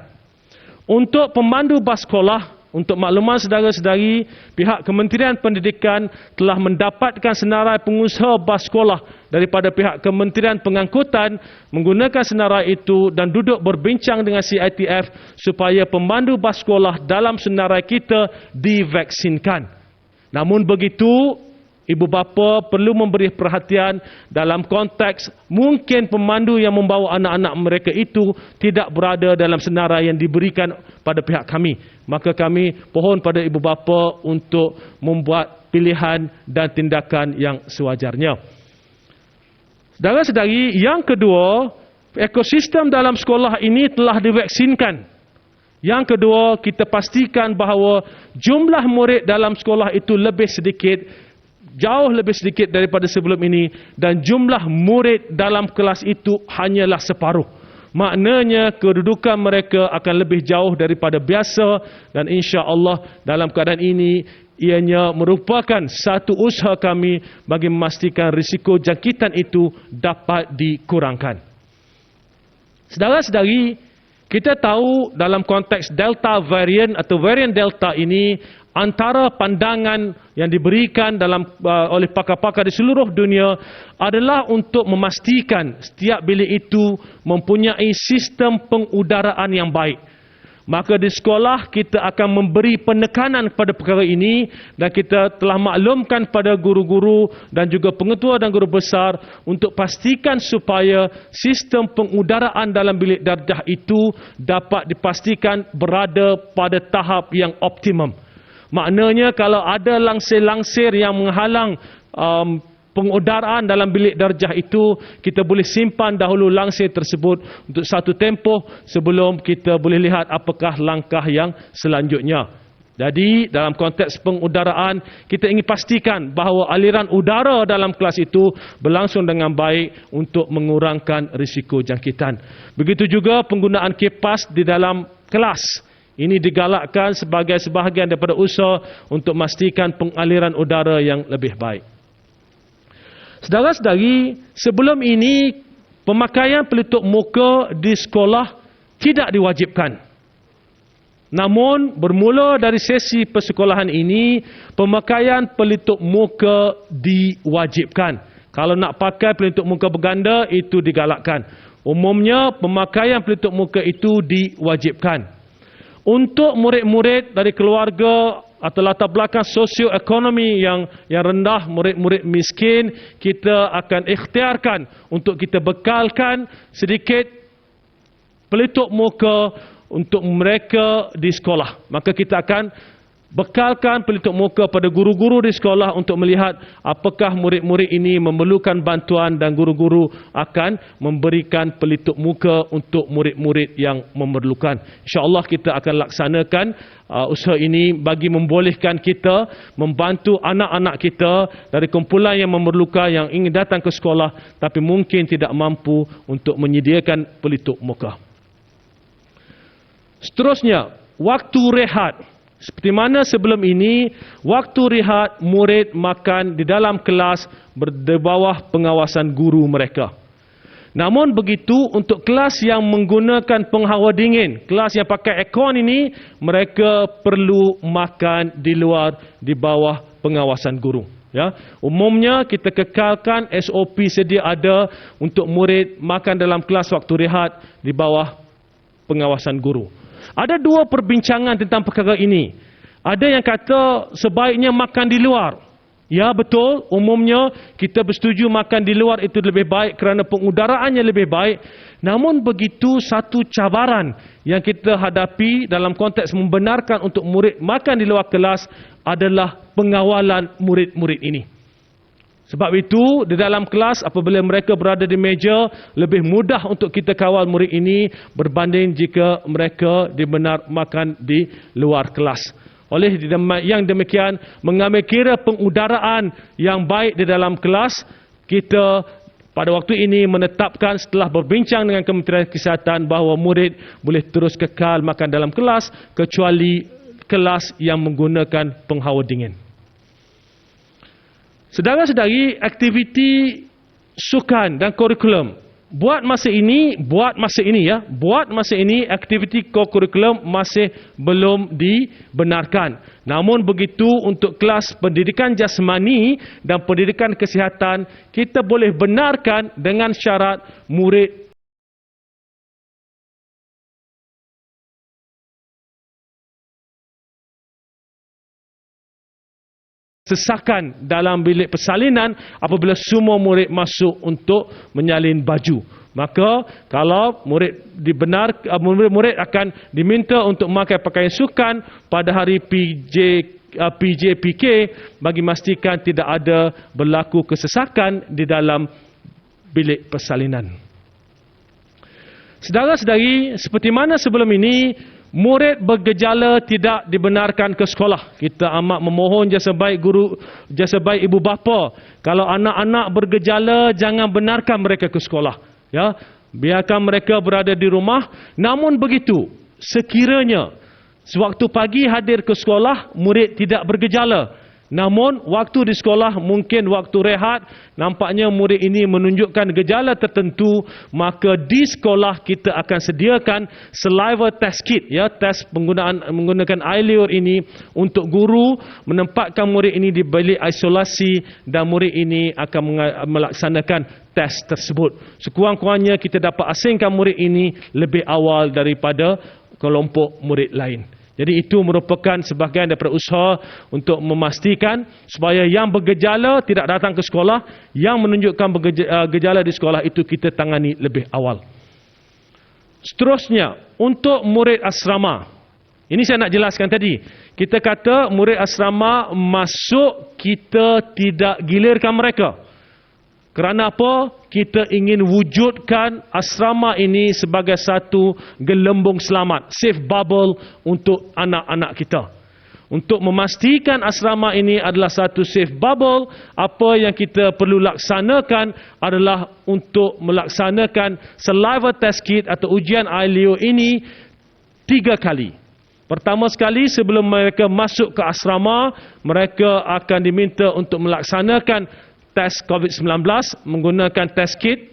Untuk pemandu bas sekolah, untuk makluman saudara-saudari, pihak Kementerian Pendidikan telah mendapatkan senarai pengusaha bas sekolah daripada pihak Kementerian Pengangkutan menggunakan senarai itu dan duduk berbincang dengan CITF supaya pemandu bas sekolah dalam senarai kita divaksinkan. Namun begitu, ibu bapa perlu memberi perhatian dalam konteks mungkin pemandu yang membawa anak-anak mereka itu tidak berada dalam senarai yang diberikan pada pihak kami. Maka kami pohon pada ibu bapa untuk membuat pilihan dan tindakan yang sewajarnya. Saudara-saudari, yang kedua, ekosistem dalam sekolah ini telah divaksinkan. Yang kedua, kita pastikan bahawa jumlah murid dalam sekolah itu lebih sedikit, jauh lebih sedikit daripada sebelum ini, dan jumlah murid dalam kelas itu hanyalah separuh. Maknanya kedudukan mereka akan lebih jauh daripada biasa, dan insya-Allah dalam keadaan ini ianya merupakan satu usaha kami bagi memastikan risiko jangkitan itu dapat dikurangkan. Saudara-saudari, kita tahu dalam konteks Delta varian atau varian Delta ini, antara pandangan yang diberikan oleh pakar-pakar di seluruh dunia adalah untuk memastikan setiap bilik itu mempunyai sistem pengudaraan yang baik. Maka di sekolah kita akan memberi penekanan kepada perkara ini, dan kita telah maklumkan pada guru-guru dan juga pengetua dan guru besar untuk pastikan supaya sistem pengudaraan dalam bilik darjah itu dapat dipastikan berada pada tahap yang optimum. Maknanya kalau ada langsir-langsir yang menghalang pengudaraan dalam bilik darjah itu, kita boleh simpan dahulu langsir tersebut untuk satu tempoh sebelum kita boleh lihat apakah langkah yang selanjutnya. Jadi dalam konteks pengudaraan, kita ingin pastikan bahawa aliran udara dalam kelas itu berlangsung dengan baik untuk mengurangkan risiko jangkitan. Begitu juga penggunaan kipas di dalam kelas. Ini digalakkan sebagai sebahagian daripada usaha untuk memastikan pengaliran udara yang lebih baik. Saudara-saudari, sebelum ini pemakaian pelitup muka di sekolah tidak diwajibkan. Namun bermula dari sesi persekolahan ini, pemakaian pelitup muka diwajibkan. Kalau nak pakai pelitup muka berganda, itu digalakkan. Umumnya pemakaian pelitup muka itu diwajibkan. Untuk murid-murid dari keluarga atau latar belakang sosioekonomi yang rendah, murid-murid miskin, kita akan ikhtiarkan untuk kita bekalkan sedikit pelitup muka untuk mereka di sekolah. Maka kita akan bekalkan pelitup muka pada guru-guru di sekolah untuk melihat apakah murid-murid ini memerlukan bantuan, dan guru-guru akan memberikan pelitup muka untuk murid-murid yang memerlukan. InsyaAllah kita akan laksanakan usaha ini bagi membolehkan kita membantu anak-anak kita dari kumpulan yang memerlukan, yang ingin datang ke sekolah tapi mungkin tidak mampu untuk menyediakan pelitup muka. Seterusnya, waktu rehat. Seperti mana sebelum ini, waktu rehat murid makan di dalam kelas di bawah pengawasan guru mereka. Namun begitu, untuk kelas yang menggunakan penghawa dingin, kelas yang pakai aircon ini, mereka perlu makan di luar di bawah pengawasan guru. Ya, umumnya kita kekalkan SOP sedia ada untuk murid makan dalam kelas waktu rehat di bawah pengawasan guru. Ada dua perbincangan tentang perkara ini. Ada yang kata sebaiknya makan di luar. Ya, betul, umumnya kita bersetuju makan di luar itu lebih baik kerana pengudaraannya lebih baik. Namun begitu, satu cabaran yang kita hadapi dalam konteks membenarkan untuk murid makan di luar kelas adalah pengawalan murid-murid ini. Sebab itu, di dalam kelas apabila mereka berada di meja, lebih mudah untuk kita kawal murid ini berbanding jika mereka dibenar makan di luar kelas. Oleh yang demikian, mengambil kira pengudaraan yang baik di dalam kelas, kita pada waktu ini menetapkan setelah berbincang dengan Kementerian Kesihatan bahawa murid boleh terus kekal makan dalam kelas kecuali kelas yang menggunakan penghawa dingin. Saudara-saudari, aktiviti sukan dan kurikulum buat masa ini aktiviti kurikulum masih belum dibenarkan. Namun begitu, untuk kelas pendidikan jasmani dan pendidikan kesihatan, kita boleh benarkan dengan syarat murid sesakan dalam bilik persalinan apabila semua murid masuk untuk menyalin baju. Maka kalau murid murid akan diminta untuk memakai pakaian sukan pada hari PJPK bagi memastikan tidak ada berlaku kesesakan di dalam bilik persalinan. Saudara-saudari, seperti mana sebelum ini, murid bergejala tidak dibenarkan ke sekolah. Kita amat memohon jasa baik guru, jasa baik ibu bapa. Kalau anak-anak bergejala, jangan benarkan mereka ke sekolah. Ya, biarkan mereka berada di rumah. Namun begitu, sekiranya sewaktu pagi hadir ke sekolah, murid tidak bergejala. Namun waktu di sekolah, mungkin waktu rehat, nampaknya murid ini menunjukkan gejala tertentu, maka di sekolah kita akan sediakan saliva test kit, ya, tes menggunakan air liur ini untuk guru menempatkan murid ini di bilik isolasi dan murid ini akan melaksanakan tes tersebut. Sekurang-kurangnya kita dapat asingkan murid ini lebih awal daripada kelompok murid lain. Jadi itu merupakan sebahagian daripada usaha untuk memastikan supaya yang bergejala tidak datang ke sekolah, yang menunjukkan gejala di sekolah itu kita tangani lebih awal. Seterusnya, untuk murid asrama. Ini saya nak jelaskan tadi. Kita kata murid asrama masuk, kita tidak gilirkan mereka. Kerana apa? Kita ingin wujudkan asrama ini sebagai satu gelembung selamat, safe bubble untuk anak-anak kita. Untuk memastikan asrama ini adalah satu safe bubble, apa yang kita perlu laksanakan adalah untuk melaksanakan saliva test kit atau ujian air liur ini 3 kali. Pertama sekali, sebelum mereka masuk ke asrama, mereka akan diminta untuk melaksanakan tes COVID-19 menggunakan test kit.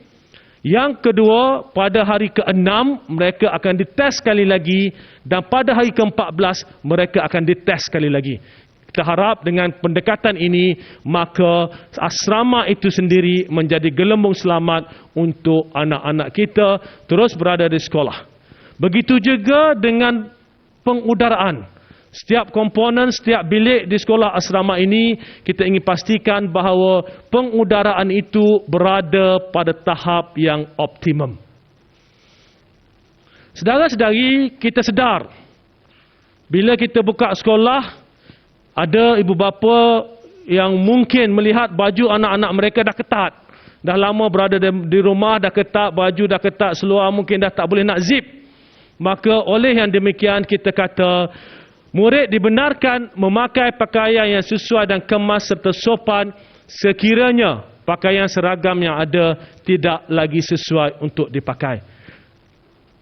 Yang kedua, pada hari ke-6 mereka akan dites sekali lagi, dan pada hari ke-14 mereka akan dites sekali lagi. Kita harap dengan pendekatan ini, maka asrama itu sendiri menjadi gelembung selamat untuk anak-anak kita terus berada di sekolah. Begitu juga dengan pengudaraan. Setiap komponen, setiap bilik di sekolah asrama ini, kita ingin pastikan bahawa pengudaraan itu berada pada tahap yang optimum. Saudara-saudari, kita sedar, bila kita buka sekolah, ada ibu bapa yang mungkin melihat baju anak-anak mereka dah ketat. Dah lama berada di rumah, dah ketat, baju dah ketat, seluar mungkin dah tak boleh nak zip. Maka oleh yang demikian, kita kata, murid dibenarkan memakai pakaian yang sesuai dan kemas serta sopan sekiranya pakaian seragam yang ada tidak lagi sesuai untuk dipakai.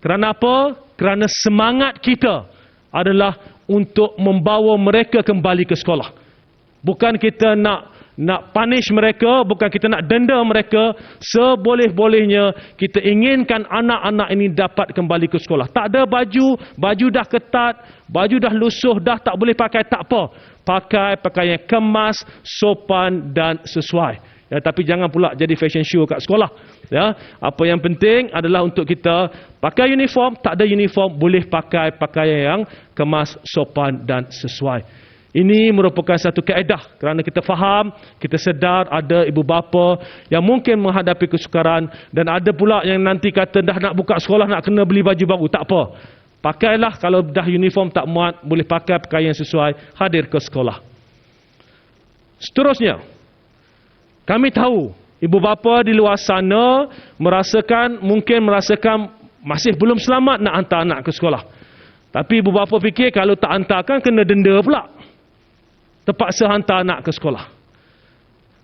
Kerana apa? Kerana semangat kita adalah untuk membawa mereka kembali ke sekolah. Bukan kita nak punish mereka, bukan kita nak denda mereka. Seboleh-bolehnya kita inginkan anak-anak ini dapat kembali ke sekolah. Tak ada baju dah ketat, baju dah lusuh, dah tak boleh pakai, tak apa. Pakai pakaian kemas, sopan dan sesuai. Ya, tapi jangan pula jadi fashion show kat sekolah. Ya, apa yang penting adalah untuk kita pakai uniform, tak ada uniform, boleh pakai pakaian yang kemas, sopan dan sesuai. Ini merupakan satu kaedah kerana kita faham, kita sedar ada ibu bapa yang mungkin menghadapi kesukaran dan ada pula yang nanti kata dah nak buka sekolah nak kena beli baju baru. Tak apa. Pakailah, kalau dah uniform tak muat, boleh pakai pakaian sesuai, hadir ke sekolah. Seterusnya, kami tahu ibu bapa di luar sana mungkin merasakan masih belum selamat nak hantar anak ke sekolah. Tapi ibu bapa fikir kalau tak hantarkan kena denda pula. Terpaksa hantar anak ke sekolah.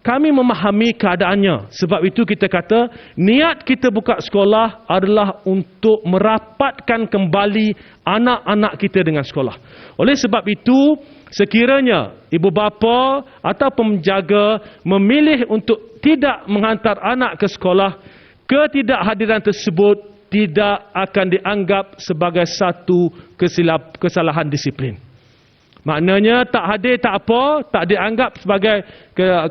Kami memahami keadaannya. Sebab itu kita kata niat kita buka sekolah adalah untuk merapatkan kembali anak-anak kita dengan sekolah. Oleh sebab itu, sekiranya ibu bapa atau penjaga memilih untuk tidak menghantar anak ke sekolah, ketidakhadiran tersebut tidak akan dianggap sebagai satu kesalahan disiplin. Maknanya tak hadir tak apa, tak dianggap sebagai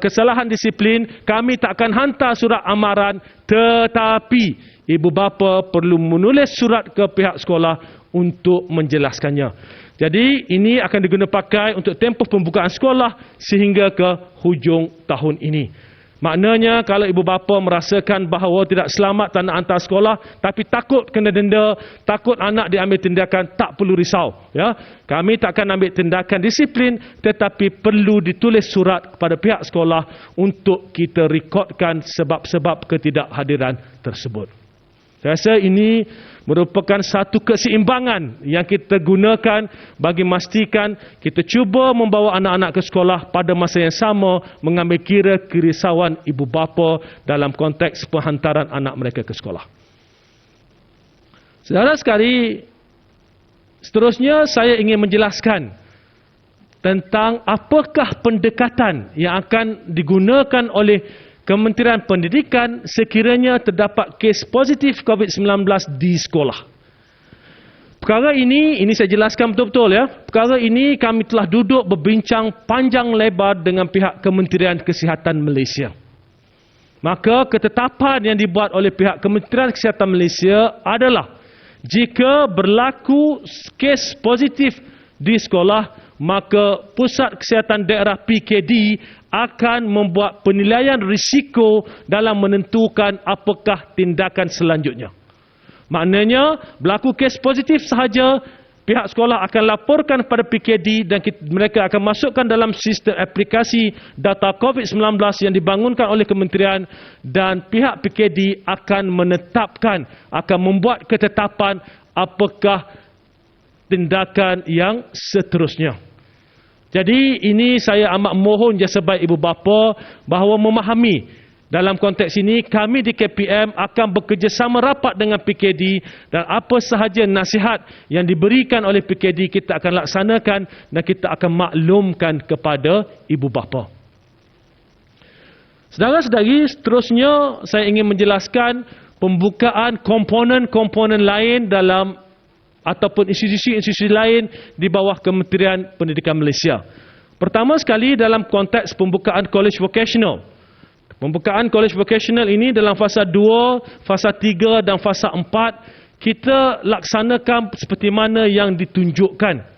kesalahan disiplin, kami tak akan hantar surat amaran, tetapi ibu bapa perlu menulis surat ke pihak sekolah untuk menjelaskannya. Jadi ini akan diguna pakai untuk tempoh pembukaan sekolah sehingga ke hujung tahun ini. Maknanya kalau ibu bapa merasakan bahawa tidak selamat tak nak hantar sekolah tapi takut kena denda, takut anak diambil tindakan, tak perlu risau. Ya, kami tak akan ambil tindakan disiplin, tetapi perlu ditulis surat kepada pihak sekolah untuk kita rekodkan sebab-sebab ketidakhadiran tersebut. Saya rasa ini merupakan satu keseimbangan yang kita gunakan bagi memastikan kita cuba membawa anak-anak ke sekolah pada masa yang sama mengambil kira kerisauan ibu bapa dalam konteks penghantaran anak mereka ke sekolah. Saudara sekali, seterusnya saya ingin menjelaskan tentang apakah pendekatan yang akan digunakan oleh Kementerian Pendidikan sekiranya terdapat kes positif COVID-19 di sekolah. Perkara ini saya jelaskan betul-betul ya. Perkara ini kami telah duduk berbincang panjang lebar dengan pihak Kementerian Kesihatan Malaysia. Maka ketetapan yang dibuat oleh pihak Kementerian Kesihatan Malaysia adalah jika berlaku kes positif di sekolah, maka Pusat Kesihatan Daerah PKD akan membuat penilaian risiko dalam menentukan apakah tindakan selanjutnya. Maknanya, berlaku kes positif sahaja, pihak sekolah akan laporkan kepada PKD dan mereka akan masukkan dalam sistem aplikasi data COVID-19 yang dibangunkan oleh kementerian, dan pihak PKD akan menetapkan, akan membuat ketetapan apakah tindakan yang seterusnya. Jadi ini saya amat mohon jasa baik ibu bapa bahawa memahami dalam konteks ini kami di KPM akan bekerjasama rapat dengan PKD dan apa sahaja nasihat yang diberikan oleh PKD kita akan laksanakan dan kita akan maklumkan kepada ibu bapa. Saudara-saudari, seterusnya saya ingin menjelaskan pembukaan komponen-komponen lain dalam ataupun institusi-institusi lain di bawah Kementerian Pendidikan Malaysia. Pertama sekali dalam konteks pembukaan college vocational. Pembukaan college vocational ini dalam fasa 2, fasa 3 dan fasa 4 kita laksanakan seperti mana yang ditunjukkan.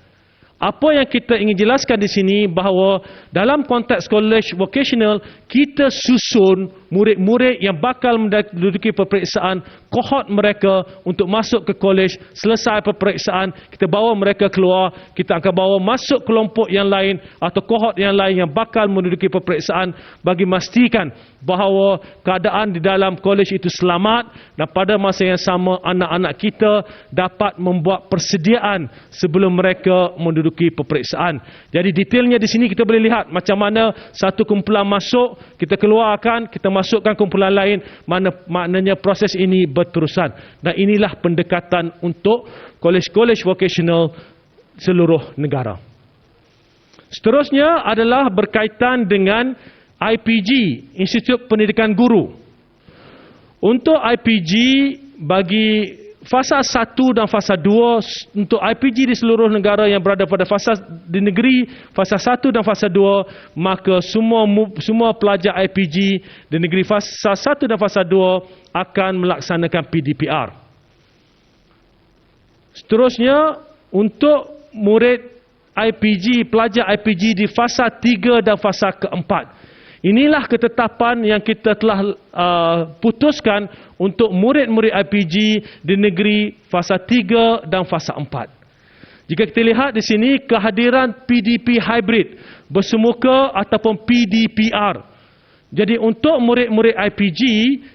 Apa yang kita ingin jelaskan di sini bahawa dalam konteks college vocational kita susun murid-murid yang bakal menduduki peperiksaan kohort mereka untuk masuk ke college. Selesai peperiksaan, kita bawa mereka keluar, kita akan bawa masuk kelompok yang lain atau kohort yang lain yang bakal menduduki peperiksaan bagi memastikan bahawa keadaan di dalam college itu selamat dan pada masa yang sama anak-anak kita dapat membuat persediaan sebelum mereka menduduki peperiksaan. Jadi detailnya di sini kita boleh lihat macam mana satu kumpulan masuk, kita keluarkan, kita masukkan kumpulan lain, maknanya proses ini berterusan. Dan inilah pendekatan untuk college vocational seluruh negara. Seterusnya adalah berkaitan dengan IPG, Institut Pendidikan Guru. Untuk IPG bagi fasa 1 dan fasa 2, untuk IPG di seluruh negara yang berada pada fasa di negeri fasa 1 dan fasa 2, maka semua pelajar IPG di negeri fasa 1 dan fasa 2 akan melaksanakan PDPR. Seterusnya, untuk murid IPG, pelajar IPG di fasa 3 dan fasa keempat. Inilah ketetapan yang kita telah putuskan untuk murid-murid IPG di negeri fasa 3 dan fasa 4. Jika kita lihat di sini, kehadiran PDP hybrid bersemuka ataupun PDPR. Jadi untuk murid-murid IPG,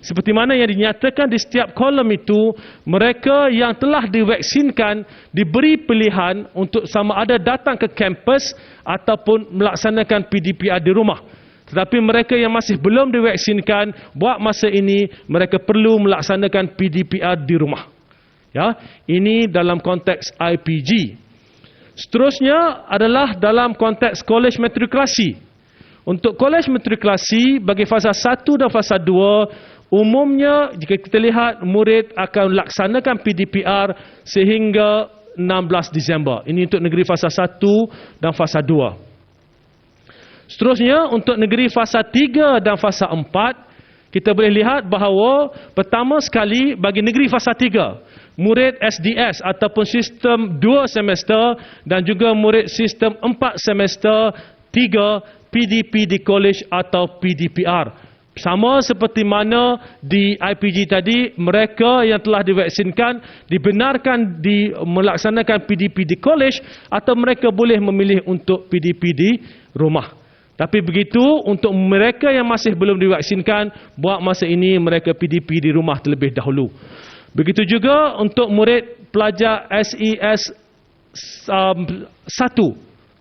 seperti mana yang dinyatakan di setiap kolom itu, mereka yang telah divaksinkan diberi pilihan untuk sama ada datang ke kampus ataupun melaksanakan PDPR di rumah. Tetapi mereka yang masih belum divaksinkan, buat masa ini mereka perlu melaksanakan PDPR di rumah. Ya, ini dalam konteks IPG. Seterusnya adalah dalam konteks kolej matrikulasi. Untuk kolej matrikulasi bagi fasa 1 dan fasa 2, umumnya jika kita lihat murid akan melaksanakan PDPR sehingga 16 Disember. Ini untuk negeri fasa 1 dan fasa 2. Seterusnya, untuk negeri fasa 3 dan fasa 4, kita boleh lihat bahawa pertama sekali bagi negeri fasa 3, murid SDS ataupun sistem 2 semester dan juga murid sistem 4 semester 3 PDP di college atau PDPR. Sama seperti mana di IPG tadi, mereka yang telah divaksinkan dibenarkan melaksanakan PDP di college atau mereka boleh memilih untuk PDP di rumah. Tapi begitu untuk mereka yang masih belum divaksinkan, buat masa ini mereka PDP di rumah terlebih dahulu. Begitu juga untuk murid pelajar SES 1,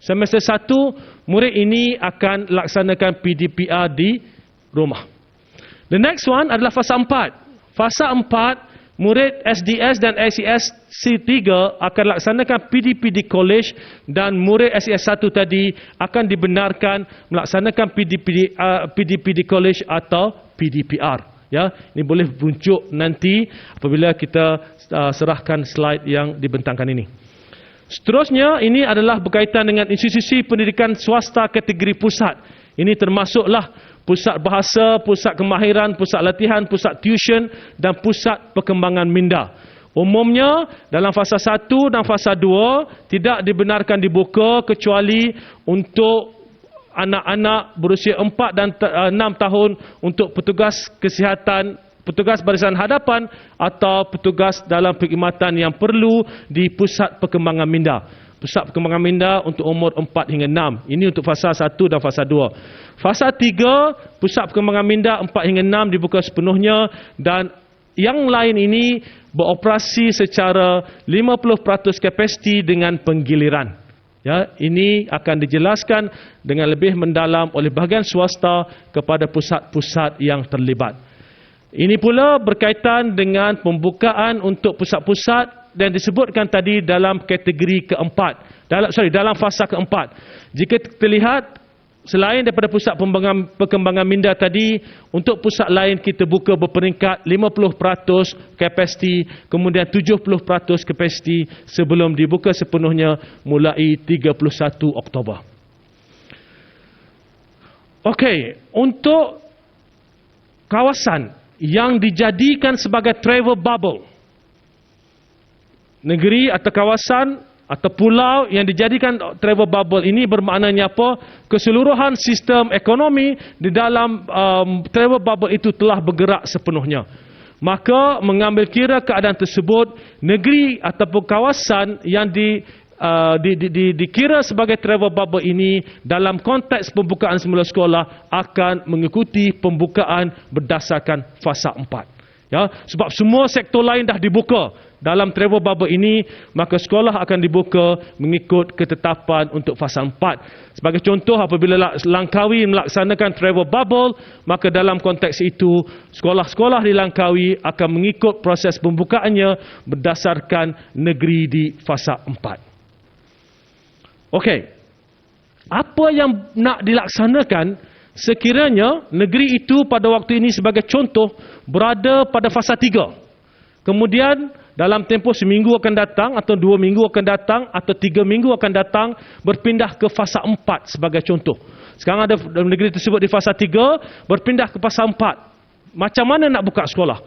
semester 1, murid ini akan laksanakan PDPR di rumah. The next one adalah fasa 4. Fasa 4, murid SDS dan SES C3 akan laksanakan PDP di college dan murid SES 1 tadi akan dibenarkan melaksanakan PDP di college atau PDPR. Ya, ini boleh muncul nanti apabila kita serahkan slide yang dibentangkan ini. Seterusnya, ini adalah berkaitan dengan institusi pendidikan swasta kategori pusat. Ini termasuklah pusat bahasa, pusat kemahiran, pusat latihan, pusat tuition dan pusat perkembangan minda. Umumnya dalam fasa 1 dan fasa 2 tidak dibenarkan dibuka kecuali untuk anak-anak berusia 4 dan 6 tahun untuk petugas kesihatan, petugas barisan hadapan atau petugas dalam perkhidmatan yang perlu di pusat perkembangan minda. Pusat perkembangan minda untuk umur 4 hingga 6. Ini untuk fasa 1 dan fasa 2. Fasa 3, pusat perkembangan minda 4 hingga 6 dibuka sepenuhnya dan yang lain ini beroperasi secara 50% kapasiti dengan penggiliran. Ya, ini akan dijelaskan dengan lebih mendalam oleh bahagian swasta kepada pusat-pusat yang terlibat. Ini pula berkaitan dengan pembukaan untuk pusat-pusat dan disebutkan tadi dalam kategori keempat. Dalam fasa keempat. Jika kita lihat, selain daripada pusat perkembangan minda tadi, untuk pusat lain kita buka berperingkat 50% kapasiti, kemudian 70% kapasiti sebelum dibuka sepenuhnya mulai 31 Oktober. Okey, untuk kawasan yang dijadikan sebagai travel bubble, negeri atau kawasan atau pulau yang dijadikan travel bubble ini bermaknanya apa? Keseluruhan sistem ekonomi di dalam travel bubble itu telah bergerak sepenuhnya. Maka mengambil kira keadaan tersebut, negeri ataupun kawasan yang dikira sebagai travel bubble ini dalam konteks pembukaan semula sekolah akan mengikuti pembukaan berdasarkan fasa 4. Ya, sebab semua sektor lain dah dibuka dalam travel bubble ini, maka sekolah akan dibuka mengikut ketetapan untuk fasa 4. Sebagai contoh, apabila Langkawi melaksanakan travel bubble, maka dalam konteks itu sekolah-sekolah di Langkawi akan mengikut proses pembukaannya berdasarkan negeri di fasa 4. Okey. Apa yang nak dilaksanakan sekiranya negeri itu pada waktu ini sebagai contoh berada pada fasa 3. Kemudian dalam tempoh seminggu akan datang atau 2 minggu akan datang atau 3 minggu akan datang berpindah ke fasa 4 sebagai contoh. Sekarang ada negeri tersebut di fasa 3 berpindah ke fasa 4. Macam mana nak buka sekolah?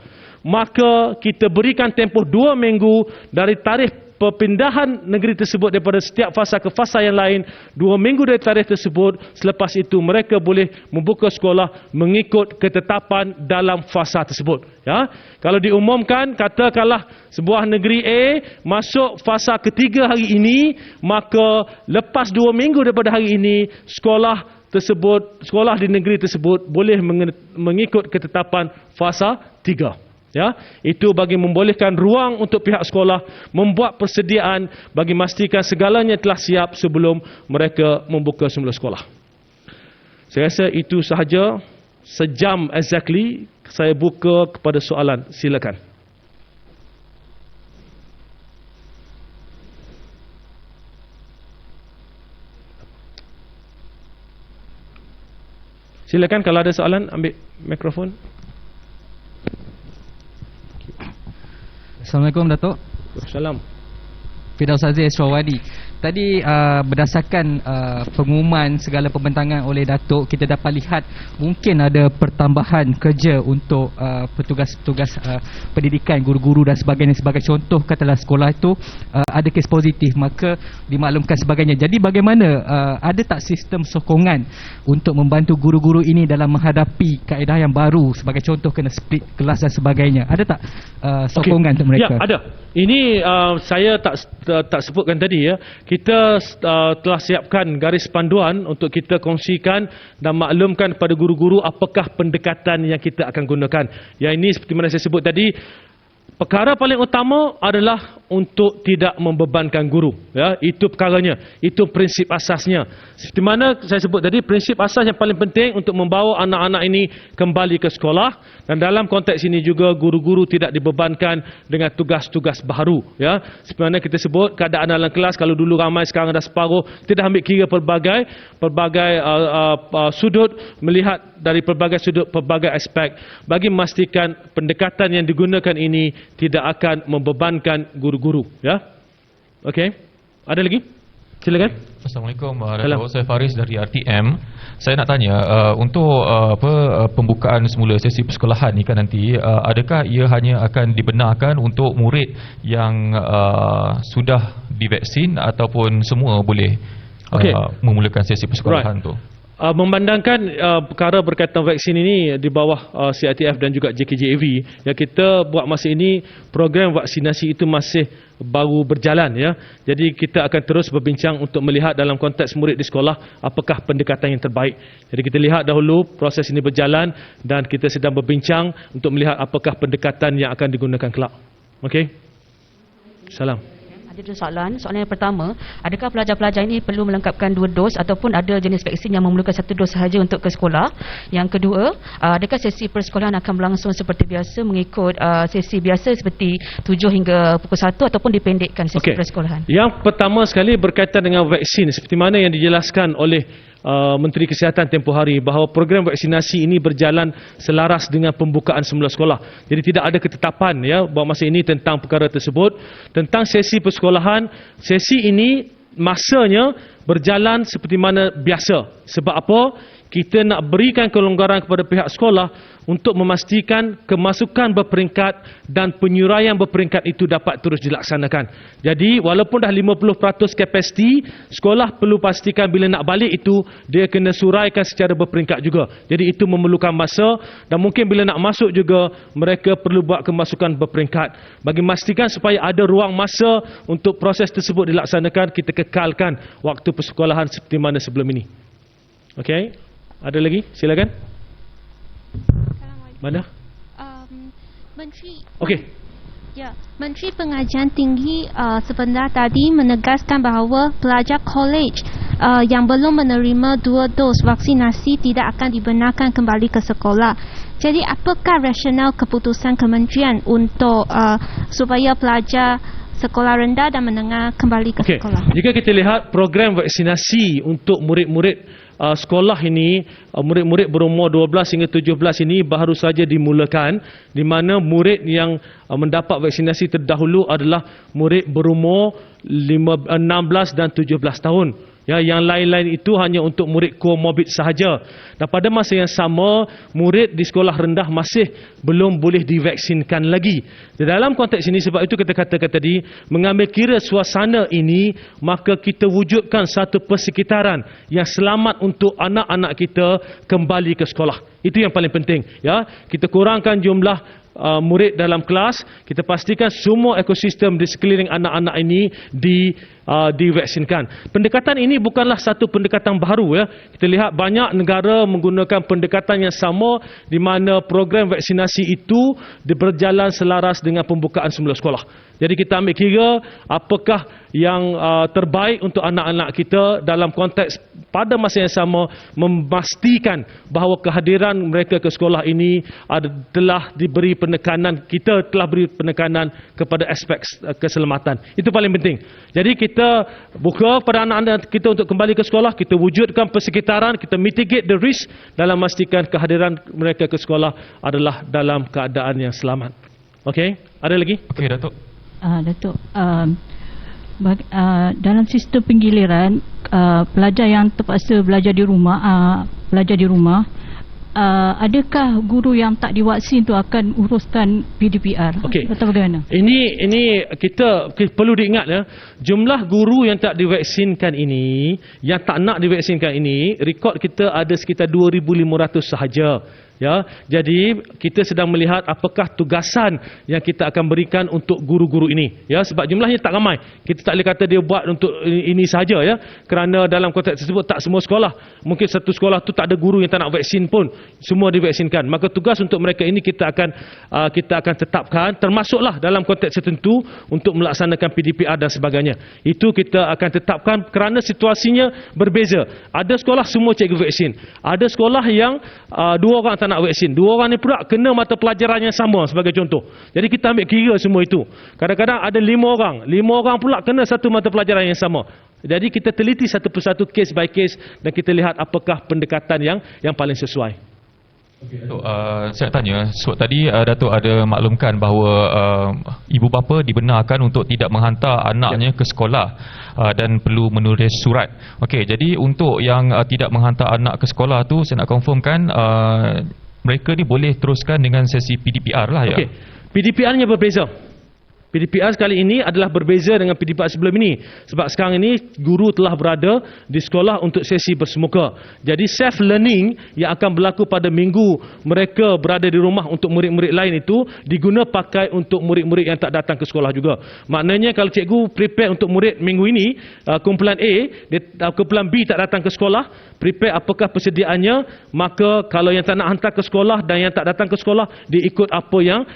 Maka kita berikan tempoh 2 minggu dari tarikh perpindahan negeri tersebut daripada setiap fasa ke fasa yang lain, 2 minggu dari tarikh tersebut. Selepas itu mereka boleh membuka sekolah mengikut ketetapan dalam fasa tersebut. Ya, kalau diumumkan katakanlah sebuah negeri A masuk fasa ketiga hari ini, maka lepas 2 minggu daripada hari ini sekolah di negeri tersebut boleh mengikut ketetapan fasa 3. Ya, itu bagi membolehkan ruang untuk pihak sekolah membuat persediaan bagi memastikan segalanya telah siap sebelum mereka membuka semula sekolah. Saya rasa itu sahaja, sejam exactly saya buka kepada soalan. Silakan. Silakan kalau ada soalan, ambil mikrofon. Assalamualaikum Datuk. Assalamualaikum. Firdaus Aziz Syawadi. Tadi berdasarkan pengumuman segala pembentangan oleh Datuk, kita dapat lihat mungkin ada pertambahan kerja untuk petugas-petugas pendidikan, guru-guru dan sebagainya. Sebagai contoh, katalah sekolah itu ada kes positif, maka dimaklumkan sebagainya. Jadi bagaimana, ada tak sistem sokongan untuk membantu guru-guru ini dalam menghadapi kaedah yang baru? Sebagai contoh, kena split kelas dan sebagainya. Ada tak sokongan untuk mereka? Ya, ada. Ini saya tak sebutkan tadi ya. Kita telah siapkan garis panduan untuk kita kongsikan dan maklumkan kepada guru-guru apakah pendekatan yang kita akan gunakan. Yang ini seperti mana saya sebut tadi, perkara paling utama adalah untuk tidak membebankan guru. Ya, itu perkaranya. Itu prinsip asasnya. Seperti mana saya sebut tadi, prinsip asas yang paling penting untuk membawa anak-anak ini kembali ke sekolah. Dan dalam konteks ini juga guru-guru tidak dibebankan dengan tugas-tugas baru. Ya, seperti mana kita sebut keadaan dalam kelas, kalau dulu ramai sekarang dah separuh, tidak ambil kira pelbagai sudut, melihat dari pelbagai sudut, pelbagai aspek bagi memastikan pendekatan yang digunakan ini tidak akan membebankan guru-guru. Ya, okey. Ada lagi? Silakan. Assalamualaikum, Datuk. Saya Faris dari RTM. Saya nak tanya, untuk pembukaan semula sesi persekolahan ni kan nanti, adakah ia hanya akan dibenarkan untuk murid yang sudah divaksin ataupun semua boleh memulakan sesi persekolahan tu? Memandangkan perkara berkaitan vaksin ini di bawah CITF dan juga JKJAV, ya, kita buat masa ini program vaksinasi itu masih baru berjalan, ya. Jadi kita akan terus berbincang untuk melihat dalam konteks murid di sekolah apakah pendekatan yang terbaik. Jadi kita lihat dahulu proses ini berjalan dan kita sedang berbincang untuk melihat apakah pendekatan yang akan digunakan kelak. Okey. Salam. Ada dua soalan. Soalan yang pertama, adakah pelajar-pelajar ini perlu melengkapkan 2 dos ataupun ada jenis vaksin yang memerlukan 1 dos sahaja untuk ke sekolah? Yang kedua, adakah sesi persekolahan akan berlangsung seperti biasa mengikut sesi biasa seperti 7 hingga pukul 1 ataupun dipendekkan sesi persekolahan? Yang pertama sekali berkaitan dengan vaksin, seperti mana yang dijelaskan oleh Menteri Kesihatan tempoh hari, bahawa program vaksinasi ini berjalan selaras dengan pembukaan semula sekolah. Jadi tidak ada ketetapan, ya, bahawa masa ini tentang perkara tersebut. Tentang sesi persekolahan, sesi ini masanya berjalan seperti mana biasa. Sebab apa? Kita nak berikan kelonggaran kepada pihak sekolah untuk memastikan kemasukan berperingkat dan penyuraian berperingkat itu dapat terus dilaksanakan. Jadi walaupun dah 50% kapasiti, sekolah perlu pastikan bila nak balik itu dia kena suraikan secara berperingkat juga. Jadi itu memerlukan masa dan mungkin bila nak masuk juga mereka perlu buat kemasukan berperingkat. Bagi memastikan supaya ada ruang masa untuk proses tersebut dilaksanakan, kita kekalkan waktu persekolahan seperti mana sebelum ini. Okey. Ada lagi? Silakan. Mana? Menteri. Okey. Ya, Menteri Pengajian Tinggi sebentar tadi menegaskan bahawa pelajar kolej yang belum menerima 2 dos vaksinasi tidak akan dibenarkan kembali ke sekolah. Jadi apakah rasional keputusan kementerian untuk supaya pelajar sekolah rendah dan menengah kembali ke sekolah. Jika kita lihat program vaksinasi untuk murid-murid sekolah ini, murid-murid berumur 12 hingga 17 ini baru saja dimulakan, di mana murid yang mendapat vaksinasi terdahulu adalah murid berumur 16 dan 17 tahun. Ya, yang lain-lain itu hanya untuk murid komorbid sahaja. Dan pada masa yang sama, murid di sekolah rendah masih belum boleh divaksinkan lagi. Dalam konteks ini, sebab itu kita katakan tadi, mengambil kira suasana ini, maka kita wujudkan satu persekitaran yang selamat untuk anak-anak kita kembali ke sekolah. Itu yang paling penting. Ya, kita kurangkan jumlah murid dalam kelas, kita pastikan semua ekosistem di sekeliling anak-anak ini divaksinkan. Pendekatan ini bukanlah satu pendekatan baru, ya. Kita lihat banyak negara menggunakan pendekatan yang sama, di mana program vaksinasi itu berjalan selaras dengan pembukaan semula sekolah. Jadi kita ambil kira apakah yang terbaik untuk anak-anak kita dalam konteks pada masa yang sama memastikan bahawa kehadiran mereka ke sekolah ini telah diberi penekanan, kita telah beri penekanan kepada aspek keselamatan. Itu paling penting. Jadi kita buka pada anak-anak kita untuk kembali ke sekolah, kita wujudkan persekitaran, kita mitigate the risk dalam memastikan kehadiran mereka ke sekolah adalah dalam keadaan yang selamat. Okey, ada lagi? Okey, Datuk. Datuk, dalam sistem penggiliran pelajar yang terpaksa belajar di rumah, adakah guru yang tak divaksin itu akan uruskan PDPR? Atau bagaimana? Ini kita perlu diingat, ya, jumlah guru yang tak divaksinkan ini, yang tak nak divaksinkan ini, rekod kita ada sekitar 2,500 sahaja. Ya, jadi kita sedang melihat apakah tugasan yang kita akan berikan untuk guru-guru ini. Ya, sebab jumlahnya tak ramai. Kita tak boleh kata dia buat untuk ini sahaja, ya. Kerana dalam konteks tersebut tak semua sekolah. Mungkin satu sekolah tu tak ada guru yang tak nak vaksin pun, semua divaksinkan. Maka tugas untuk mereka ini kita akan tetapkan, termasuklah dalam konteks tertentu untuk melaksanakan PDPR dan sebagainya. Itu kita akan tetapkan kerana situasinya berbeza. Ada sekolah semua cikgu vaksin. Ada sekolah yang 2 orang tak nak vaksin. 2 orang ni pula kena mata pelajaran yang sama sebagai contoh. Jadi kita ambil kira semua itu. Kadang-kadang ada 5 orang. 5 orang pula kena satu mata pelajaran yang sama. Jadi kita teliti satu persatu, case by case, dan kita lihat apakah pendekatan yang paling sesuai. Datuk, saya nak tanya, sebab tadi Datuk ada maklumkan bahawa ibu bapa dibenarkan untuk tidak menghantar anaknya ke sekolah dan perlu menulis surat. Okey, jadi untuk yang tidak menghantar anak ke sekolah tu, saya nak confirmkan mereka ni boleh teruskan dengan sesi PDPR lah, ya? Okey, PDPR-nya berbeza. PDPR kali ini adalah berbeza dengan PDPR sebelum ini. Sebab sekarang ini guru telah berada di sekolah untuk sesi bersemuka. Jadi self learning yang akan berlaku pada minggu mereka berada di rumah untuk murid-murid lain itu diguna pakai untuk murid-murid yang tak datang ke sekolah juga. Maknanya kalau cikgu prepare untuk murid minggu ini, kumpulan A, kumpulan B tak datang ke sekolah, prepare apakah persediaannya, maka kalau yang tak nak hantar ke sekolah dan yang tak datang ke sekolah, dia ikut apa yang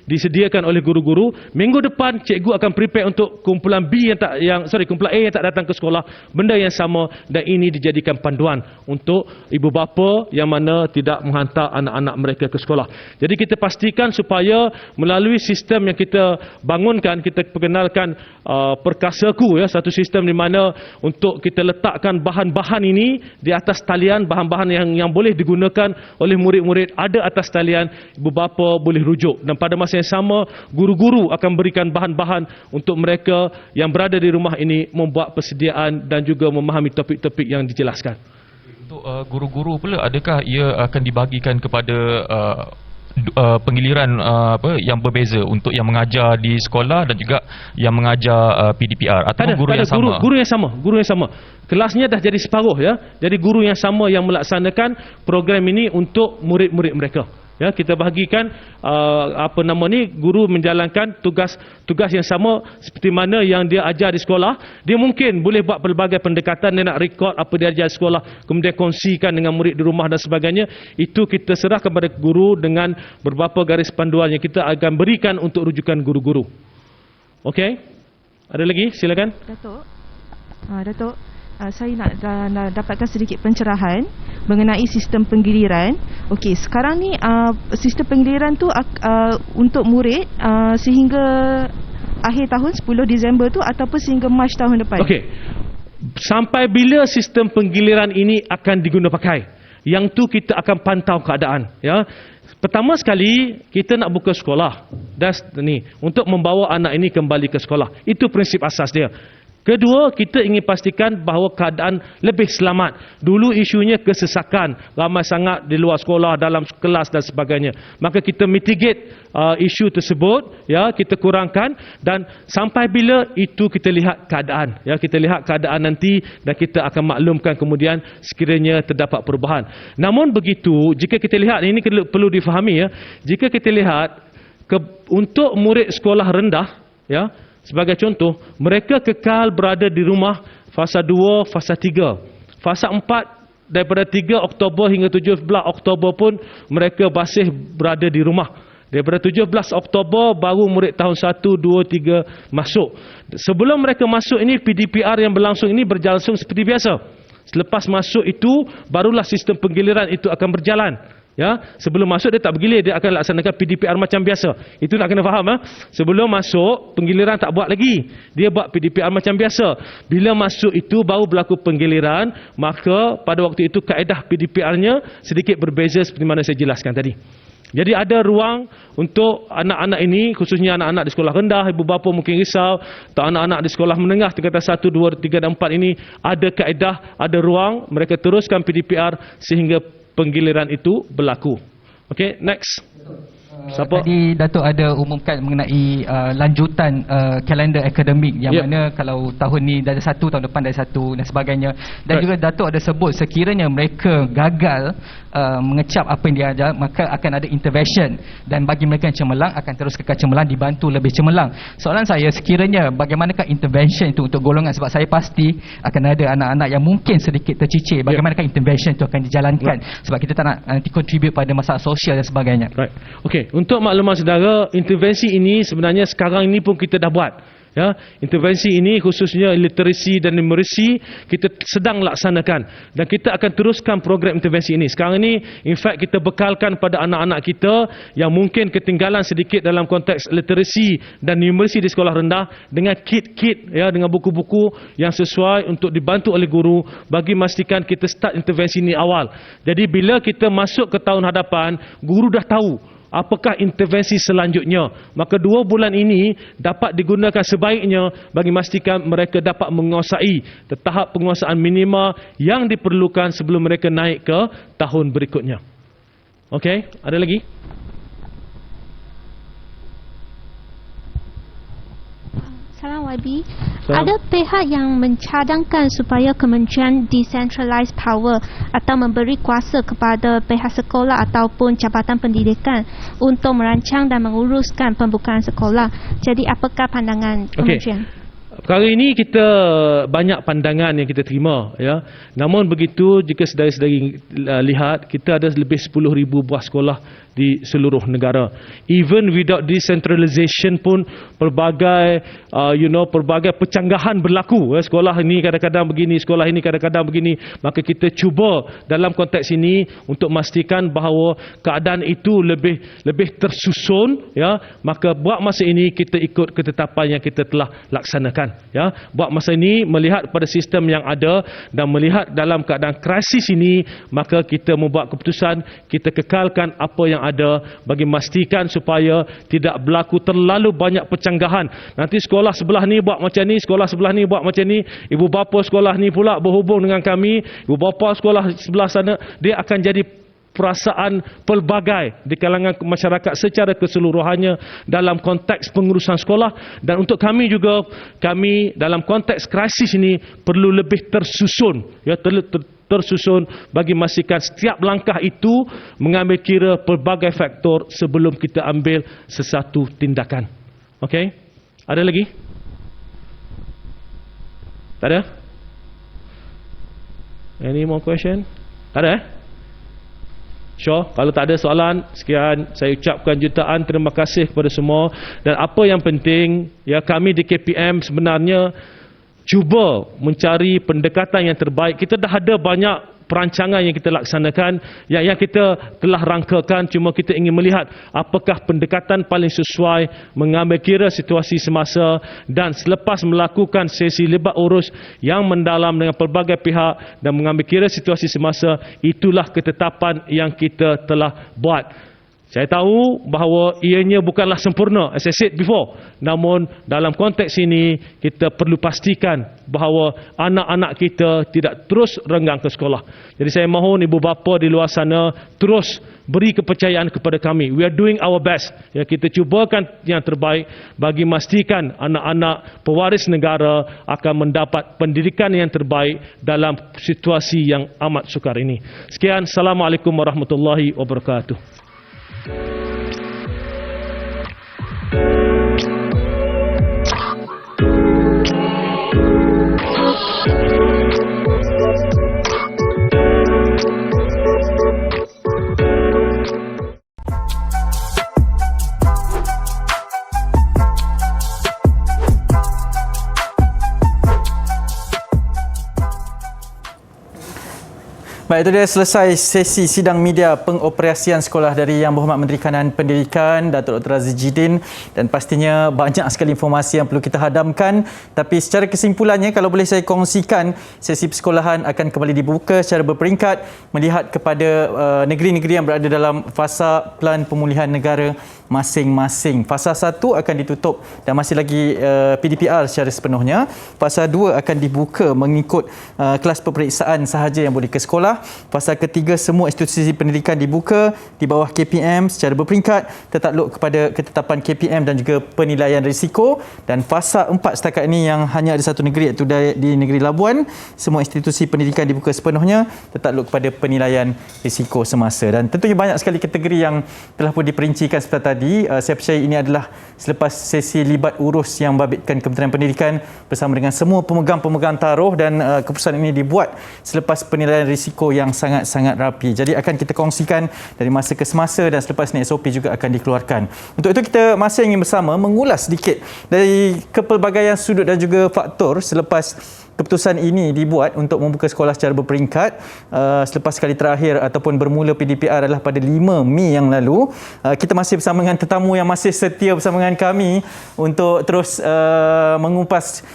disediakan oleh guru-guru. Minggu depan cikgu akan prepare untuk kumpulan kumpulan A yang tak datang ke sekolah, benda yang sama, dan ini dijadikan panduan untuk ibu bapa yang mana tidak menghantar anak-anak mereka ke sekolah. Jadi kita pastikan supaya melalui sistem yang kita bangunkan, kita perkenalkan Perkasaku, ya, satu sistem di mana untuk kita letakkan bahan-bahan ini di atas talian, bahan-bahan yang boleh digunakan oleh murid-murid ada atas talian, ibu bapa boleh rujuk, dan pada masa yang sama guru-guru akan berikan bahan-bahan untuk mereka yang berada di rumah ini membuat persediaan dan juga memahami topik-topik yang dijelaskan. Untuk guru-guru pula, adakah ia akan dibagikan kepada penggiliran yang berbeza untuk yang mengajar di sekolah dan juga yang mengajar PDPR, atau guru yang sama? Guru yang sama. Kelasnya dah jadi separuh, ya. Jadi guru yang sama yang melaksanakan program ini untuk murid-murid mereka. Ya, kita bahagikan guru menjalankan tugas yang sama seperti mana yang dia ajar di sekolah. Dia mungkin boleh buat pelbagai pendekatan, dia nak rekod apa dia ajar di sekolah, kemudian kongsikan dengan murid di rumah dan sebagainya. Itu kita serahkan kepada guru dengan beberapa garis panduan yang kita akan berikan untuk rujukan guru-guru. Okey? Ada lagi? Silakan. Datuk, saya nak dapatkan sedikit pencerahan mengenai sistem penggiliran. Okey, sekarang ni sistem penggiliran tu untuk murid sehingga akhir tahun 10 Disember tu ataupun sehingga Mac tahun depan? Okey. Sampai bila sistem penggiliran ini akan diguna pakai? Yang tu kita akan pantau keadaan, ya. Pertama sekali kita nak buka sekolah. Untuk membawa anak ini kembali ke sekolah. Itu prinsip asas dia. Kedua, kita ingin pastikan bahawa keadaan lebih selamat. Dulu isunya kesesakan, ramai sangat di luar sekolah, dalam kelas dan sebagainya. Maka kita mitigate isu tersebut, ya, kita kurangkan, dan sampai bila itu kita lihat keadaan, ya, kita lihat keadaan nanti dan kita akan maklumkan kemudian sekiranya terdapat perubahan. Namun begitu, jika kita lihat, ini perlu difahami, ya, jika kita lihat untuk murid sekolah rendah, ya, sebagai contoh, mereka kekal berada di rumah fasa 2, fasa 3. Fasa 4 daripada 3 Oktober hingga 17 Oktober pun mereka masih berada di rumah. Daripada 17 Oktober baru murid tahun 1, 2, 3 masuk. Sebelum mereka masuk ini, PDPR yang berlangsung ini berlangsung seperti biasa. Selepas masuk itu, barulah sistem penggiliran itu akan berjalan. Ya, sebelum masuk dia tak bergilir, dia akan laksanakan PDPR macam biasa. Itu nak kena faham, ha? Sebelum masuk penggiliran tak buat lagi. Dia buat PDPR macam biasa. Bila masuk itu baru berlaku penggiliran, maka pada waktu itu kaedah PDPR-nya sedikit berbeza seperti mana saya jelaskan tadi. Jadi ada ruang untuk anak-anak ini, khususnya anak-anak di sekolah rendah, ibu bapa mungkin risau, atau anak-anak di sekolah menengah tingkatan 1, 2, 3 dan 4 ini ada kaedah, ada ruang, mereka teruskan PDPR sehingga penggiliran itu berlaku. Okey, next. Siapa? Tadi Datuk ada umumkan mengenai lanjutan kalender akademik yang mana kalau tahun ni dah ada 1, tahun depan dah ada 1 dan sebagainya. Dan juga Datuk ada sebut sekiranya mereka gagal mengecap apa yang dia ajar, maka akan ada intervention, dan bagi mereka yang cemerlang akan terus kekal cemerlang, dibantu lebih cemerlang. Soalan saya, sekiranya bagaimanakah intervention itu untuk golongan, sebab saya pasti akan ada anak-anak yang mungkin sedikit tercicir, bagaimanakah intervention itu akan dijalankan, sebab kita tak nak nanti contribute pada masalah sosial dan sebagainya. Okey, untuk makluman saudara, intervensi ini sebenarnya sekarang ini pun kita dah buat. Ya, intervensi ini khususnya literacy dan numeracy kita sedang laksanakan, dan kita akan teruskan program intervensi ini. Sekarang ini in fact kita bekalkan pada anak-anak kita yang mungkin ketinggalan sedikit dalam konteks literacy dan numeracy di sekolah rendah dengan kit-kit, ya, dengan buku-buku yang sesuai untuk dibantu oleh guru, bagi memastikan kita start intervensi ini awal. Jadi bila kita masuk ke tahun hadapan, guru dah tahu apakah intervensi selanjutnya. Maka 2 bulan ini dapat digunakan sebaiknya bagi memastikan mereka dapat menguasai tahap penguasaan minima yang diperlukan sebelum mereka naik ke tahun berikutnya. Okey, ada lagi? Salam YB. Ada pihak yang mencadangkan supaya kementerian decentralized power atau memberi kuasa kepada pihak sekolah ataupun jabatan pendidikan untuk merancang dan menguruskan pembukaan sekolah. Jadi apakah pandangan kementerian? Perkara ini kita banyak pandangan yang kita terima, ya. Namun begitu, jika saudara-saudari lihat, kita ada lebih 10,000 buah sekolah di seluruh negara. Even without decentralization pun pelbagai pelbagai pencanggahan berlaku. Sekolah ini kadang-kadang begini, sekolah ini kadang-kadang begini. Maka kita cuba dalam konteks ini untuk memastikan bahawa keadaan itu lebih tersusun, ya. Maka buat masa ini kita ikut ketetapan yang kita telah laksanakan, ya. Buat masa ini melihat pada sistem yang ada dan melihat dalam keadaan krisis ini, maka kita membuat keputusan kita kekalkan apa yang ada bagi memastikan supaya tidak berlaku terlalu banyak pencanggahan. Nanti sekolah sebelah ni buat macam ni, sekolah sebelah ni buat macam ni, ibu bapa sekolah ni pula berhubung dengan kami, ibu bapa sekolah sebelah sana, dia akan jadi perasaan pelbagai di kalangan masyarakat secara keseluruhannya dalam konteks pengurusan sekolah. Dan untuk kami juga, kami dalam konteks krisis ini perlu lebih tersusun, ya, tersusun bagi memastikan setiap langkah itu mengambil kira pelbagai faktor sebelum kita ambil sesuatu tindakan. Okey? Ada lagi? Tak ada? Any more question? Tak ada? Sure. Kalau tak ada soalan, sekian. Saya ucapkan jutaan terima kasih kepada semua. Dan apa yang penting, ya, kami di KPM sebenarnya cuba mencari pendekatan yang terbaik. Kita dah ada banyak perancangan yang kita laksanakan, yang kita telah rangkakan. Cuma kita ingin melihat apakah pendekatan paling sesuai, mengambil kira situasi semasa, dan selepas melakukan sesi libat urus yang mendalam dengan pelbagai pihak dan mengambil kira situasi semasa, itulah ketetapan yang kita telah buat. Saya tahu bahawa ianya bukanlah sempurna, as I said before. Namun dalam konteks ini, kita perlu pastikan bahawa anak-anak kita tidak terus renggang ke sekolah. Jadi saya mohon ibu bapa di luar sana terus beri kepercayaan kepada kami. We are doing our best. Ya, kita cubakan yang terbaik bagi memastikan anak-anak pewaris negara akan mendapat pendidikan yang terbaik dalam situasi yang amat sukar ini. Sekian, Assalamualaikum warahmatullahi wabarakatuh. Baik, itu dia selesai sesi sidang media pengoperasian sekolah dari Yang Berhormat Menteri Kanan Pendidikan Datuk Dr. Aziz Jidin, dan pastinya banyak sekali informasi yang perlu kita hadamkan. Tapi secara kesimpulannya, kalau boleh saya kongsikan, sesi persekolahan akan kembali dibuka secara berperingkat melihat kepada negeri-negeri yang berada dalam fasa Pelan Pemulihan Negara masing-masing. Fasa 1 akan ditutup dan masih lagi PDPR secara sepenuhnya. Fasa 2 akan dibuka mengikut kelas peperiksaan sahaja yang boleh ke sekolah. Fasa ketiga, semua institusi pendidikan dibuka di bawah KPM secara berperingkat, tertakluk kepada ketetapan KPM dan juga penilaian risiko. Dan fasa 4 setakat ini yang hanya ada satu negeri, iaitu di negeri Labuan, semua institusi pendidikan dibuka sepenuhnya, tertakluk kepada penilaian risiko semasa. Dan tentunya banyak sekali kategori yang telah pun diperincikan seperti tadi. Saya percaya ini adalah selepas sesi libat urus yang membabitkan Kementerian Pendidikan bersama dengan semua pemegang-pemegang taruh, dan keputusan ini dibuat selepas penilaian risiko yang sangat-sangat rapi. Jadi akan kita kongsikan dari masa ke semasa, dan selepas ini SOP juga akan dikeluarkan. Untuk itu kita masih ingin bersama mengulas sedikit dari kepelbagaian sudut dan juga faktor selepas keputusan ini dibuat untuk membuka sekolah secara berperingkat. Selepas kali terakhir ataupun bermula PDPR adalah pada 5 Mei yang lalu. Kita masih bersama dengan tetamu yang masih setia bersama dengan kami untuk terus mengupas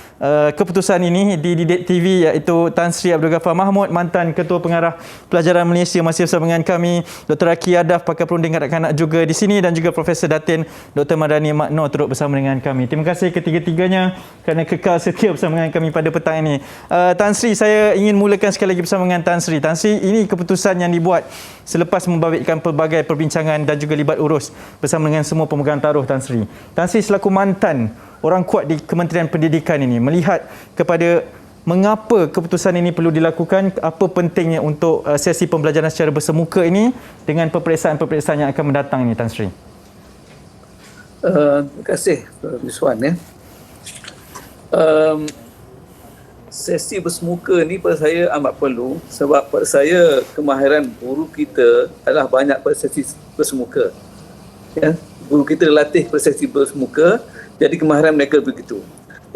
keputusan ini di DIDIK TV, iaitu Tan Sri Abdul Ghaffar Mahmud, mantan Ketua Pengarah Pelajaran Malaysia, masih bersama dengan kami. Dr. Aki Adaf, pakar perunding kanak-kanak juga di sini, dan juga Profesor Datin Dr. Madani Makno turut bersama dengan kami. Terima kasih ketiga-tiganya kerana kekal setia bersama dengan kami pada petang ini. Tan Sri, saya ingin mulakan sekali lagi bersama dengan Tan Sri. Tan Sri, ini keputusan yang dibuat selepas membabitkan pelbagai perbincangan dan juga libat urus bersama dengan semua pemegang taruh. Tan Sri selaku mantan orang kuat di Kementerian Pendidikan ini, melihat kepada mengapa keputusan ini perlu dilakukan, apa pentingnya untuk sesi pembelajaran secara bersemuka ini dengan peperiksaan-peperiksaan yang akan mendatang ini, Tan Sri? Terima kasih, Ms. Wan. Sesi bersemuka ni pada saya amat perlu, sebab pada saya kemahiran guru kita adalah banyak pada sesi bersemuka. Guru kita latih pada sesi bersemuka, jadi kemahiran mereka begitu.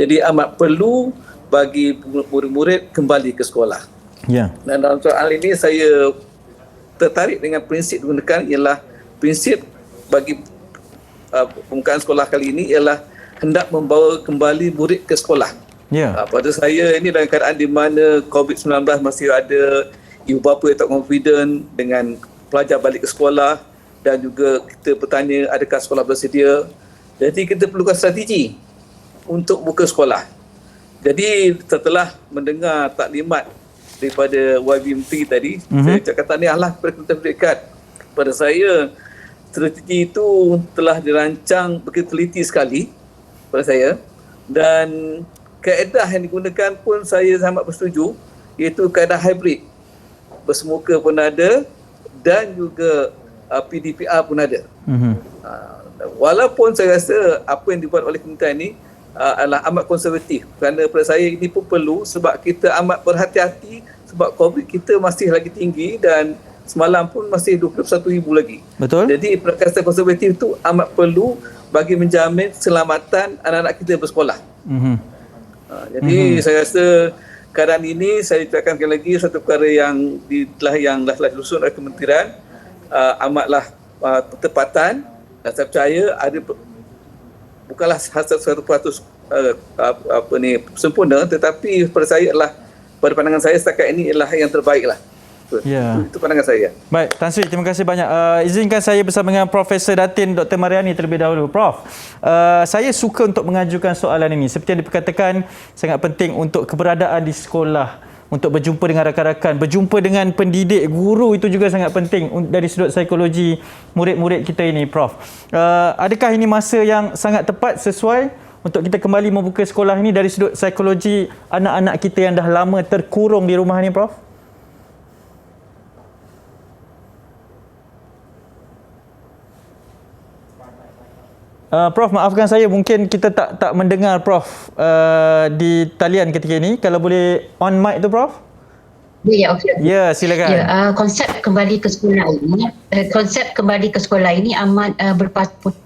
Jadi amat perlu bagi murid-murid kembali ke sekolah. Dan dalam soal ini saya tertarik dengan prinsip digunakan, ialah prinsip bagi pembukaan sekolah kali ini ialah hendak membawa kembali murid ke sekolah. Pada saya ini dalam keadaan di mana COVID-19 masih ada, ibu bapa yang tak confident dengan pelajar balik ke sekolah, dan juga kita bertanya adakah sekolah bersedia. Jadi kita perlukan strategi untuk buka sekolah. Jadi setelah mendengar taklimat daripada YB tadi, saya cakap tahniahlah kepada Kementerian Pendidikan. Pada saya, strategi itu telah dirancang begitu teliti sekali pada saya, dan kaedah yang digunakan pun saya sangat bersetuju, iaitu kaedah hybrid. Bersemuka pun ada dan juga PDPR pun ada. Walaupun saya rasa apa yang dibuat oleh kementerian ini adalah amat konservatif, kerana pada saya ini pun perlu, sebab kita amat berhati-hati sebab COVID kita masih lagi tinggi dan semalam pun masih 21,000 lagi. Betul. Jadi perkataan konservatif itu amat perlu bagi menjamin keselamatan anak-anak kita bersekolah. Jadi saya rasa keadaan ini saya ucapkan sekali lagi satu perkara yang telah disusun oleh kementerian amatlah bertepatan, dan saya percaya ada bukanlah 100% sempurna, tetapi pada pandangan saya setakat ini ialah yang terbaik lah. Itu pandangan saya. Baik, Tan Sri, terima kasih banyak. Izinkan saya bersama dengan Profesor Datin Dr. Mariani terlebih dahulu. Prof, saya suka untuk mengajukan soalan ini. Seperti yang diperkatakan, sangat penting untuk keberadaan di sekolah, untuk berjumpa dengan rakan-rakan, berjumpa dengan pendidik, guru, itu juga sangat penting dari sudut psikologi murid-murid kita ini, Prof. Adakah ini masa yang sangat tepat, sesuai untuk kita kembali membuka sekolah ini dari sudut psikologi anak-anak kita yang dah lama terkurung di rumah ini, Prof? Prof, maafkan saya, mungkin kita tak mendengar Prof di talian ketika ini. Kalau boleh on mic tu, Prof? Ya, okey. Ya, silakan. Konsep kembali ke sekolah ini amat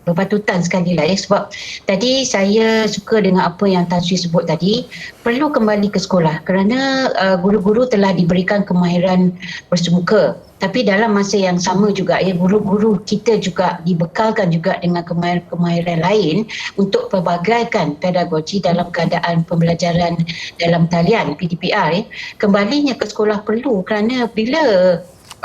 berpatutan sekali lah, sebab tadi saya suka dengan apa yang Tan Sri sebut tadi, perlu kembali ke sekolah kerana guru-guru telah diberikan kemahiran bersemuka. Tapi dalam masa yang sama juga, guru-guru kita juga dibekalkan juga dengan kemahiran lain untuk pelbagaikan pedagogi dalam keadaan pembelajaran dalam talian PDPR. Kembalinya ke sekolah perlu, kerana bila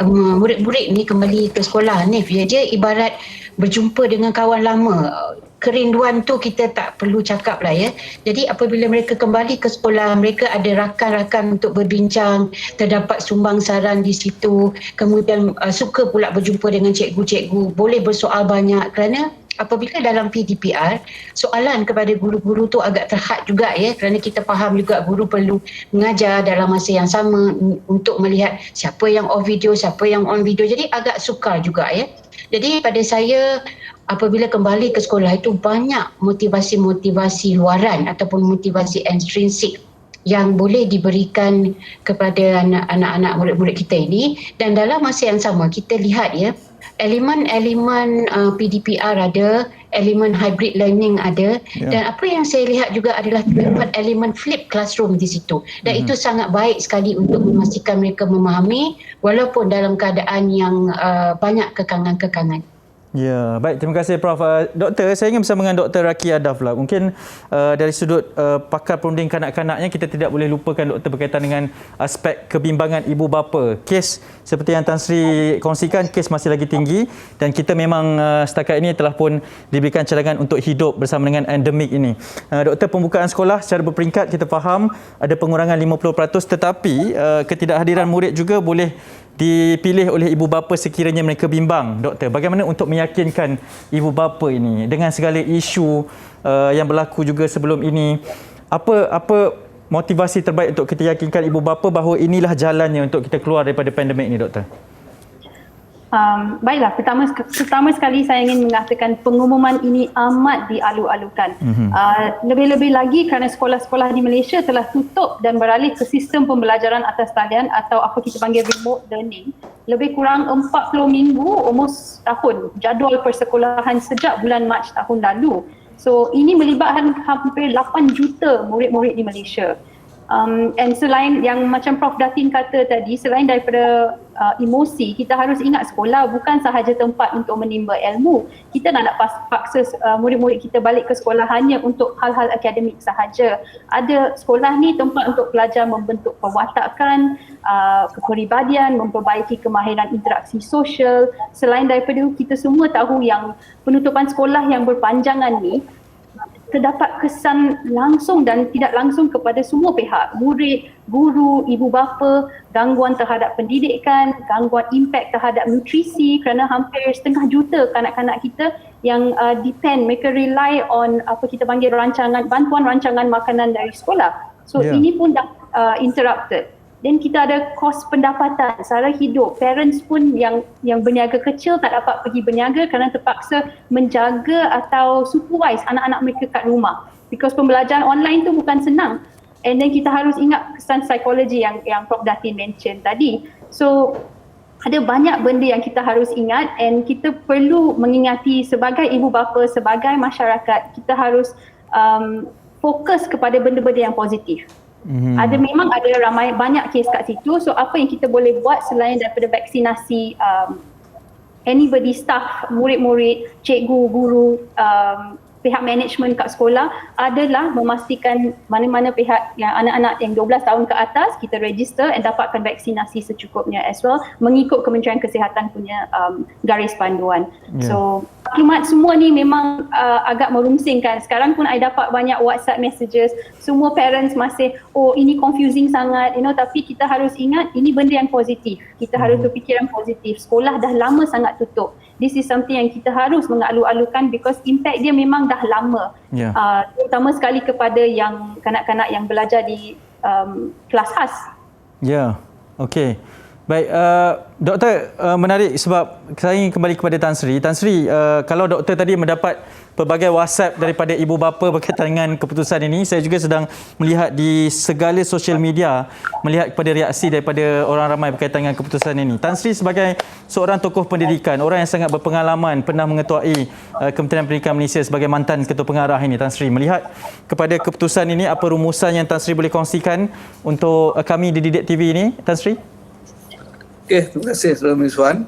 murid-murid ni kembali ke sekolah ni, dia ibarat berjumpa dengan kawan lama. Kerinduan tu kita tak perlu cakap lah ya. Jadi apabila mereka kembali ke sekolah, mereka ada rakan-rakan untuk berbincang, terdapat sumbang saran di situ, kemudian suka pula berjumpa dengan cikgu-cikgu, boleh bersoal banyak, kerana apabila dalam PDPR, soalan kepada guru-guru tu agak terhad juga ya, kerana kita faham juga guru perlu mengajar dalam masa yang sama untuk melihat siapa yang off video, siapa yang on video, jadi agak sukar juga ya. Jadi pada saya, apabila kembali ke sekolah itu banyak motivasi-motivasi luaran ataupun motivasi intrinsik yang boleh diberikan kepada anak-anak murid-murid kita ini, dan dalam masa yang sama kita lihat ya, elemen-elemen PDPR ada, elemen hybrid learning ada, dan apa yang saya lihat juga adalah terdapat elemen flip classroom di situ, dan itu sangat baik sekali untuk memastikan mereka memahami walaupun dalam keadaan yang banyak kekangan-kekangan. Ya, baik, terima kasih Prof. Doktor, saya ingin bersama dengan Dr. Raki Adaf lah. Mungkin dari sudut pakar perunding kanak-kanaknya, kita tidak boleh lupakan doktor berkaitan dengan aspek kebimbangan ibu bapa. Kes seperti yang Tan Sri kongsikan, kes masih lagi tinggi, dan kita memang setakat ini telah pun diberikan cadangan untuk hidup bersama dengan endemik ini. Doktor, pembukaan sekolah secara berperingkat kita faham ada pengurangan 50%, tetapi ketidakhadiran murid juga boleh dipilih oleh ibu bapa sekiranya mereka bimbang. Doktor, bagaimana untuk meyakinkan ibu bapa ini dengan segala isu yang berlaku juga sebelum ini? Apa motivasi terbaik untuk kita yakinkan ibu bapa bahawa inilah jalannya untuk kita keluar daripada pandemik ini, Doktor? Baiklah, pertama sekali saya ingin mengatakan pengumuman ini amat dialu-alukan. Lebih-lebih lagi kerana sekolah-sekolah di Malaysia telah tutup dan beralih ke sistem pembelajaran atas talian atau apa kita panggil remote learning. Lebih kurang 40 minggu, almost tahun, jadual persekolahan sejak bulan Mac tahun lalu. So ini melibatkan hampir 8 juta murid-murid di Malaysia. And selain yang macam Prof Datin kata tadi, selain daripada emosi, kita harus ingat sekolah bukan sahaja tempat untuk menimba ilmu. Kita nak paksa murid-murid kita balik ke sekolah hanya untuk hal-hal akademik sahaja. Ada sekolah ni tempat untuk pelajar membentuk perwatakan, kepribadian, memperbaiki kemahiran interaksi sosial. Selain daripada itu, kita semua tahu yang penutupan sekolah yang berpanjangan ni terdapat kesan langsung dan tidak langsung kepada semua pihak, murid, guru, ibu bapa, gangguan terhadap pendidikan, gangguan impak terhadap nutrisi, kerana hampir 500,000 juta kanak-kanak kita yang depend, mereka rely on apa kita panggil bantuan rancangan makanan dari sekolah. So ini pun dah interrupted. Dan kita ada kos pendapatan, sara hidup. Parents pun yang berniaga kecil tak dapat pergi berniaga kerana terpaksa menjaga atau supervise anak-anak mereka kat rumah. Because pembelajaran online tu bukan senang. And then kita harus ingat kesan psikologi yang Prof Datin mention tadi. So ada banyak benda yang kita harus ingat, and kita perlu mengingati sebagai ibu bapa, sebagai masyarakat, kita harus fokus kepada benda-benda yang positif. Memang ada banyak kes kat situ. So apa yang kita boleh buat selain daripada vaksinasi anybody, staff, murid-murid, cikgu, guru, pihak management kat sekolah adalah memastikan mana-mana pihak yang anak-anak yang 12 tahun ke atas kita register dan dapatkan vaksinasi secukupnya as well, mengikut Kementerian Kesihatan punya garis panduan. So maklumat semua ni memang agak merungsingkan. Sekarang pun I dapat banyak WhatsApp messages, semua parents masih ini confusing sangat, tapi kita harus ingat ini benda yang positif. Kita harus berfikiran positif. Sekolah dah lama sangat tutup. This is something yang kita harus mengalu-alukan because impact dia memang dah lama. Terutama sekali kepada yang kanak-kanak yang belajar di kelas khas. Okey. Baik, Doktor, menarik sebab saya ingin kembali kepada Tan Sri. Tan Sri, kalau Doktor tadi mendapat pelbagai WhatsApp daripada ibu bapa berkaitan dengan keputusan ini, saya juga sedang melihat di segala sosial media, melihat kepada reaksi daripada orang ramai berkaitan dengan keputusan ini. Tan Sri sebagai seorang tokoh pendidikan, orang yang sangat berpengalaman, pernah mengetuai Kementerian Pendidikan Malaysia sebagai mantan ketua pengarah ini, Tan Sri, melihat kepada keputusan ini, apa rumusan yang Tan Sri boleh kongsikan untuk kami di Didik TV ini, Tan Sri? Okey, terima kasih Saudara Miswan.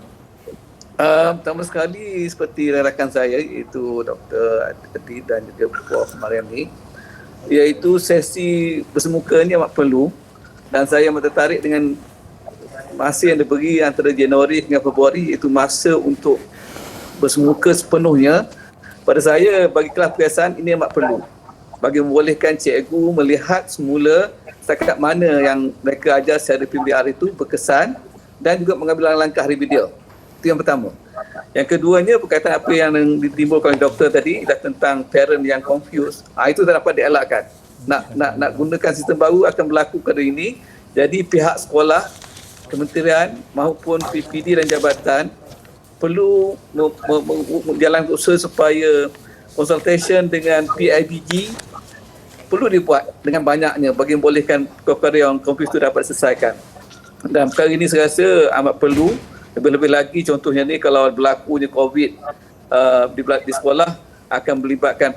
Pertama sekali seperti rakan saya iaitu Dr. Adi dan juga Prof. Mariam ni, iaitu sesi bersemuka ni amat perlu dan saya amat tertarik dengan masa yang diberi antara Januari hingga Februari, iaitu masa untuk bersemuka sepenuhnya. Pada saya, bagi kelas perpiasan ini amat perlu bagi membolehkan cikgu melihat semula setakat mana yang mereka ajar secara PBR itu berkesan dan juga mengambil langkah remedial. Itu yang pertama. Yang keduanya berkaitan apa yang ditimbulkan oleh doktor tadi, adalah tentang parent yang confused. Itu tak dapat dielakkan. Nak gunakan sistem baru akan berlaku pada ini. Jadi pihak sekolah, kementerian maupun PPD dan jabatan perlu menjalankan usaha supaya consultation dengan PIBG perlu dibuat dengan banyaknya bagi membolehkan perkara yang confused itu dapat diselesaikan. Dan perkara ini saya rasa amat perlu. Lebih-lebih lagi contohnya ni kalau berlakunya COVID di sekolah akan melibatkan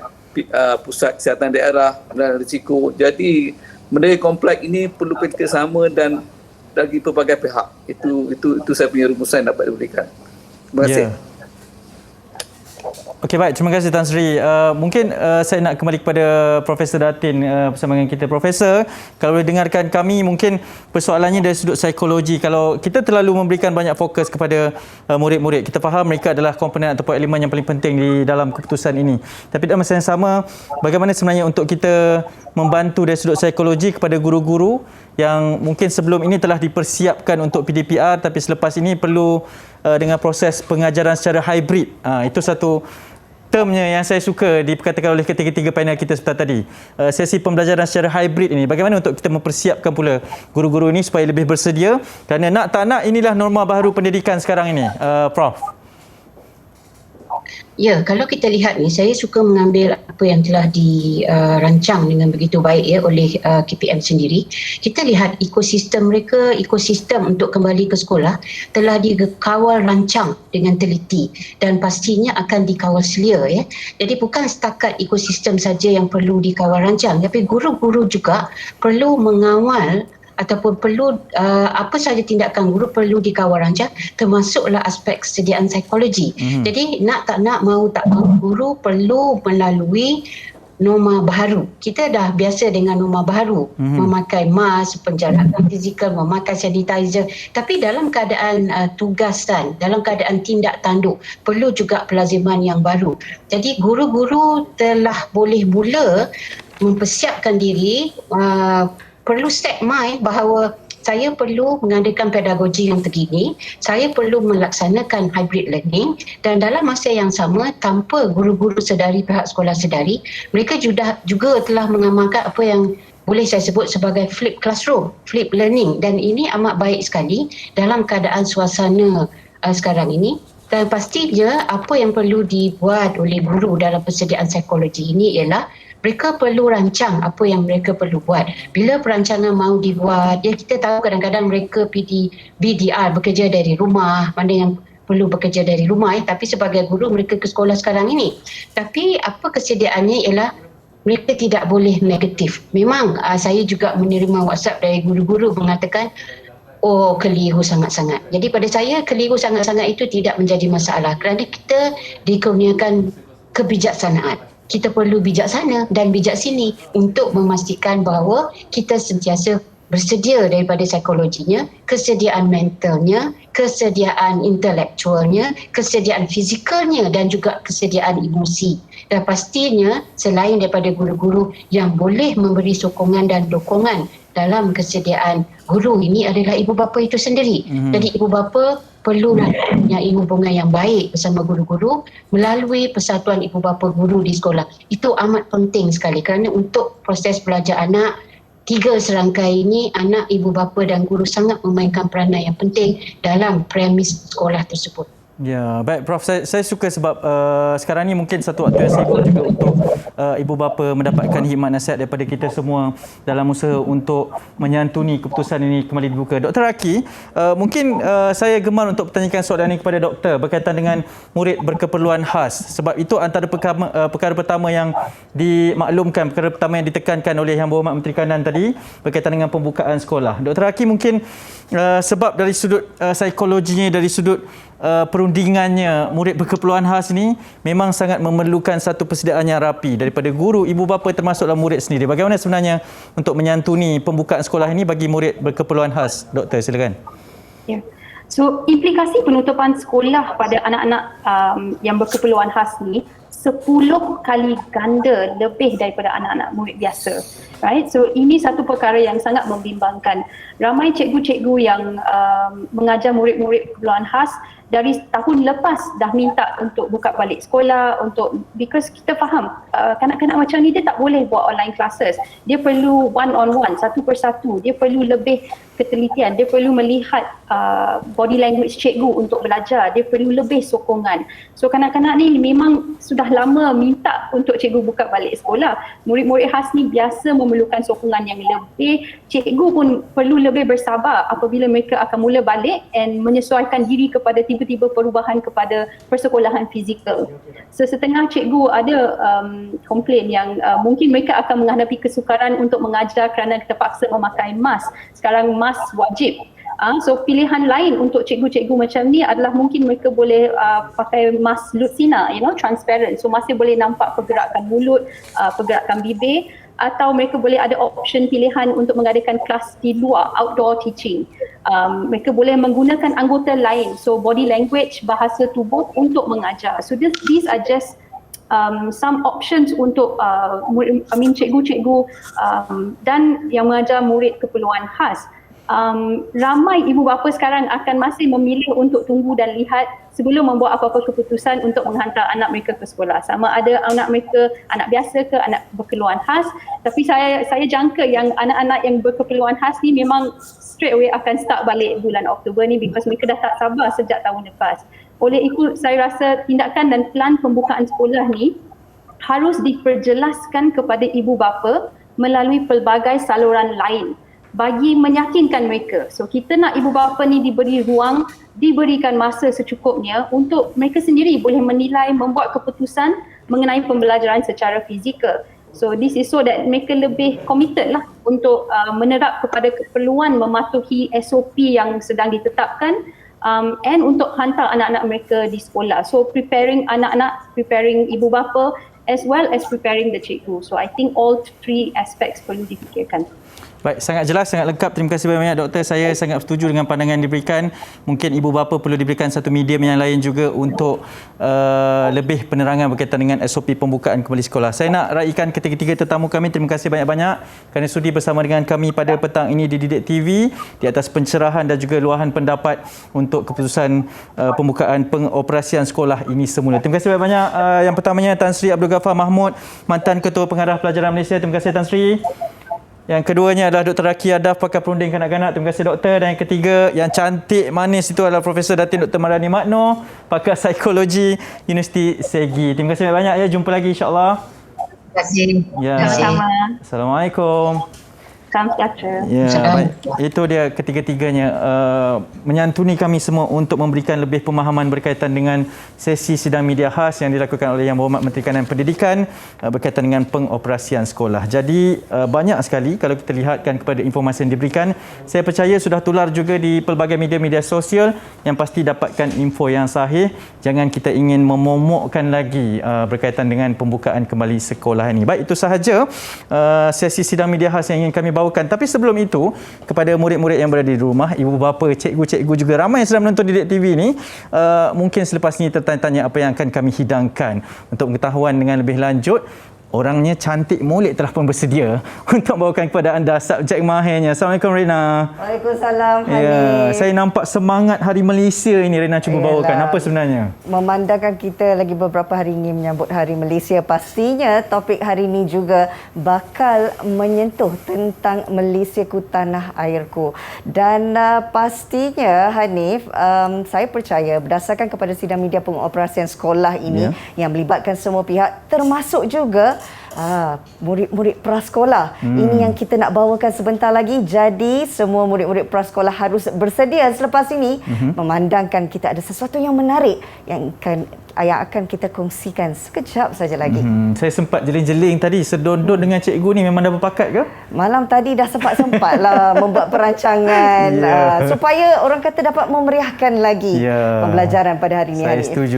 pusat kesihatan daerah dan risiko. Jadi benda kompleks ini perlu kerjasama dan dari pelbagai pihak. Itu saya punya rumusan yang dapat diberikan. Terima kasih. Okey, baik. Terima kasih Tan Sri. Mungkin saya nak kembali kepada Profesor Datin bersama dengan kita. Profesor, kalau boleh dengarkan kami, mungkin persoalannya dari sudut psikologi. Kalau kita terlalu memberikan banyak fokus kepada murid-murid, kita faham mereka adalah komponen ataupun elemen yang paling penting di dalam keputusan ini. Tapi dalam masa yang sama, bagaimana sebenarnya untuk kita membantu dari sudut psikologi kepada guru-guru yang mungkin sebelum ini telah dipersiapkan untuk PDPR tapi selepas ini perlu dengan proses pengajaran secara hybrid. Itu satu termnya yang saya suka diperkatakan oleh ketiga-tiga panel kita sebentar tadi. Sesi pembelajaran secara hybrid ini, bagaimana untuk kita mempersiapkan pula guru-guru ini supaya lebih bersedia, kerana nak tak nak inilah norma baru pendidikan sekarang ini, Prof. Ya, kalau kita lihat ni, saya suka mengambil apa yang telah dirancang dengan begitu baik oleh KPM sendiri. Kita lihat ekosistem mereka, ekosistem untuk kembali ke sekolah telah dikawal rancang dengan teliti dan pastinya akan dikawal selia. Jadi bukan setakat ekosistem saja yang perlu dikawal rancang, tapi guru-guru juga perlu mengawal ataupun perlu apa sahaja tindakan guru perlu dikawal rancang, termasuklah aspek kesediaan psikologi. Jadi nak tak nak, mau tak mau, guru perlu melalui norma baharu. Kita dah biasa dengan norma baharu, memakai mask, penjarakan fizikal, memakai sanitizer, tapi dalam keadaan tugasan, dalam keadaan tindak tanduk, perlu juga pelaziman yang baru. Jadi guru-guru telah boleh mula mempersiapkan diri, perlu set mind bahawa saya perlu mengadakan pedagogi yang terkini, saya perlu melaksanakan hybrid learning, dan dalam masa yang sama tanpa guru-guru sedari, pihak sekolah sedari, mereka juga telah mengamalkan apa yang boleh saya sebut sebagai flip classroom, flip learning, dan ini amat baik sekali dalam keadaan suasana sekarang ini. Dan pastinya apa yang perlu dibuat oleh guru dalam persediaan psikologi ini ialah mereka perlu rancang apa yang mereka perlu buat. Bila perancangan mahu dibuat, kita tahu kadang-kadang mereka BDR, bekerja dari rumah, mana yang perlu bekerja dari rumah, tapi sebagai guru mereka ke sekolah sekarang ini. Tapi apa kesediaannya ialah mereka tidak boleh negatif. Memang saya juga menerima WhatsApp dari guru-guru mengatakan, oh keliru sangat-sangat. Jadi pada saya keliru sangat-sangat itu tidak menjadi masalah kerana kita dikurniakan kebijaksanaan. Kita perlu bijaksana dan bijak sini untuk memastikan bahawa kita sentiasa bersedia daripada psikologinya, kesediaan mentalnya, kesediaan intelektualnya, kesediaan fizikalnya dan juga kesediaan emosi. Dan pastinya selain daripada guru-guru yang boleh memberi sokongan dan dokongan dalam kesediaan guru ini adalah ibu bapa itu sendiri. Jadi ibu bapa perlulah mempunyai hubungan yang baik bersama guru-guru melalui persatuan ibu bapa guru di sekolah. Itu amat penting sekali kerana untuk proses belajar anak, 3 serangkai ini, anak, ibu bapa dan guru sangat memainkan peranan yang penting dalam premis sekolah tersebut. Ya, baik Prof. Saya suka sebab sekarang ni mungkin satu waktu yang sibuk juga untuk ibu bapa mendapatkan khidmat nasihat daripada kita semua dalam usaha untuk menyantuni keputusan ini kembali dibuka. Dr. Aki, mungkin saya gemar untuk bertanyakan soalan ini kepada doktor berkaitan dengan murid berkeperluan khas, sebab itu antara perkara pertama yang dimaklumkan, perkara pertama yang ditekankan oleh Yang Berhormat Menteri Kanan tadi berkaitan dengan pembukaan sekolah. Dr. Aki, mungkin sebab dari sudut psikologinya, dari sudut perundingannya, murid berkeperluan khas ini memang sangat memerlukan satu persediaan yang rapi daripada guru, ibu bapa termasuklah murid sendiri. Bagaimana sebenarnya untuk menyantuni pembukaan sekolah ini bagi murid berkeperluan khas? Doktor, silakan. Ya. So, implikasi penutupan sekolah pada anak-anak yang berkeperluan khas ni 10 kali ganda lebih daripada anak-anak murid biasa. Right? So ini satu perkara yang sangat membimbangkan. Ramai cikgu-cikgu yang mengajar murid-murid keperluan khas dari tahun lepas dah minta untuk buka balik sekolah, because kita faham kanak-kanak macam ni dia tak boleh buat online classes. Dia perlu one-on-one, satu persatu. Dia perlu lebih ketelitian, dia perlu melihat body language cikgu untuk belajar, dia perlu lebih sokongan. So kanak-kanak ni memang sudah lama minta untuk cikgu buka balik sekolah. Murid-murid khas ni biasa memerlukan sokongan yang lebih. Cikgu pun perlu lebih bersabar apabila mereka akan mula balik and menyesuaikan diri kepada tiba-tiba perubahan kepada persekolahan fizikal. So setengah cikgu ada komplain yang mungkin mereka akan menghadapi kesukaran untuk mengajar kerana terpaksa memakai mask. Sekarang mask wajib. So pilihan lain untuk cikgu-cikgu macam ni adalah mungkin mereka boleh pakai mask Lucina, transparent. So masih boleh nampak pergerakan mulut, pergerakan bibir, atau mereka boleh ada option pilihan untuk mengadakan kelas di luar, outdoor teaching. Mereka boleh menggunakan anggota lain, so body language, bahasa tubuh untuk mengajar. So these are just some options untuk cikgu-cikgu dan yang mengajar murid keperluan khas. Ramai ibu bapa sekarang akan masih memilih untuk tunggu dan lihat sebelum membuat apa-apa keputusan untuk menghantar anak mereka ke sekolah. Sama ada anak mereka anak biasa ke anak berkeperluan khas. Tapi saya jangka yang anak-anak yang berkeperluan khas ni memang straight away akan start balik bulan Oktober ni because mereka dah tak sabar sejak tahun lepas. Oleh itu saya rasa tindakan dan plan pembukaan sekolah ni harus diperjelaskan kepada ibu bapa melalui pelbagai saluran lain bagi meyakinkan mereka. So kita nak ibu bapa ni diberi ruang, diberikan masa secukupnya untuk mereka sendiri boleh menilai, membuat keputusan mengenai pembelajaran secara fizikal. So this is so that mereka lebih committed lah untuk menerap kepada keperluan mematuhi SOP yang sedang ditetapkan and untuk hantar anak-anak mereka di sekolah. So preparing anak-anak, preparing ibu bapa as well as preparing the cikgu. So I think all 3 aspects perlu difikirkan. Baik, sangat jelas, sangat lengkap. Terima kasih banyak doktor. Saya sangat setuju dengan pandangan yang diberikan. Mungkin ibu bapa perlu diberikan satu medium yang lain juga untuk lebih penerangan berkaitan dengan SOP pembukaan kembali sekolah. Saya nak raikan ketiga-tiga tetamu kami. Terima kasih banyak-banyak kerana sudi bersama dengan kami pada petang ini di Didik TV di atas pencerahan dan juga luahan pendapat untuk keputusan pembukaan pengoperasian sekolah ini semula. Terima kasih banyak-banyak. Yang pertamanya Tan Sri Abdul Ghaffar Mahmud, mantan Ketua Pengarah Pelajaran Malaysia. Terima kasih Tan Sri. Yang keduanya adalah Dr. Aki Adaf, pakar perunding kanak-kanak. Terima kasih doktor. Dan yang ketiga, yang cantik manis itu adalah Profesor Datin Dr. Marani Magno, pakar psikologi Universiti Segi. Terima kasih banyak ya. Jumpa lagi insya-Allah. Terima kasih. Ya. Sama-sama. Assalamualaikum. Salam sejahtera. Ya, baik. Itu dia ketiga-tiganya menyantuni kami semua untuk memberikan lebih pemahaman berkaitan dengan sesi sidang media khas yang dilakukan oleh Yang Berhormat Menteri Kanan Pendidikan berkaitan dengan pengoperasian sekolah. Jadi banyak sekali kalau kita lihatkan kepada informasi yang diberikan, saya percaya sudah tular juga di pelbagai media-media sosial yang pasti dapatkan info yang sahih. Jangan kita ingin memomokkan lagi berkaitan dengan pembukaan kembali sekolah ini. Baik, itu sahaja sesi sidang media khas yang ingin kami bawakan. Tapi sebelum itu, kepada murid-murid yang berada di rumah, ibu bapa, cikgu-cikgu juga ramai yang sedang menonton Didik TV ini, mungkin selepas ini tertanya-tanya apa yang akan kami hidangkan. Untuk pengetahuan dengan lebih lanjut, orangnya cantik molek telah pun bersedia untuk bawakan kepada anda subjek mahirnya. Assalamualaikum Rina. Waalaikumsalam Hanif. Ya, saya nampak semangat Hari Malaysia ini Rina cuba bawakan. Apa sebenarnya? Memandangkan kita lagi beberapa hari ini menyambut Hari Malaysia, pastinya topik hari ini juga bakal menyentuh tentang Malaysiaku tanah airku. Dan pastinya Hanif, saya percaya berdasarkan kepada sidang media pengoperasian sekolah ini yang melibatkan semua pihak, termasuk juga murid-murid prasekolah. Ini yang kita nak bawakan sebentar lagi. Jadi semua murid-murid prasekolah harus bersedia selepas ini memandangkan kita ada sesuatu yang menarik yang akan kita kongsikan sekejap saja lagi. Saya sempat jeling-jeling tadi, sedondon dengan cikgu ni memang dah berpakat ke? Malam tadi dah sempat-sempat lah membuat perancangan supaya orang kata dapat memeriahkan lagi pembelajaran pada hari ini.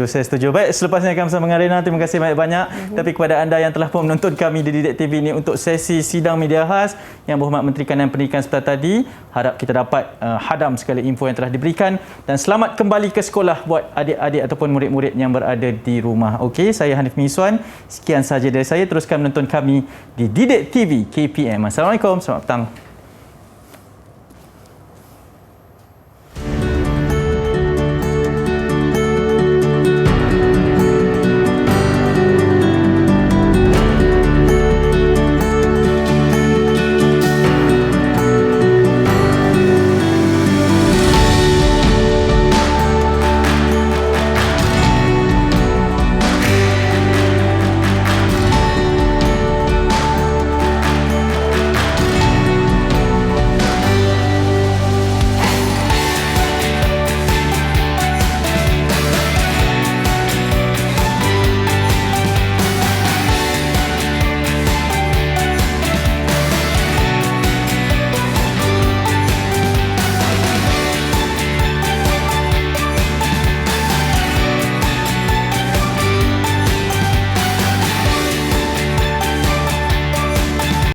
Saya setuju. Baik, selepas ini akan bersama dengan Rina. Terima kasih banyak-banyak. Tapi kepada anda yang telah pun menonton kami di Didik TV ini untuk sesi sidang media khas Yang Berhormat Menteri Kanan Pendidikan sebentar tadi, harap kita dapat hadam sekali info yang telah diberikan, dan selamat kembali ke sekolah buat adik-adik ataupun murid-murid yang berada di rumah. Okey, saya Hanif Miswan. Sekian sahaja dari saya. Teruskan menonton kami di Didik TV KPM. Assalamualaikum, selamat petang.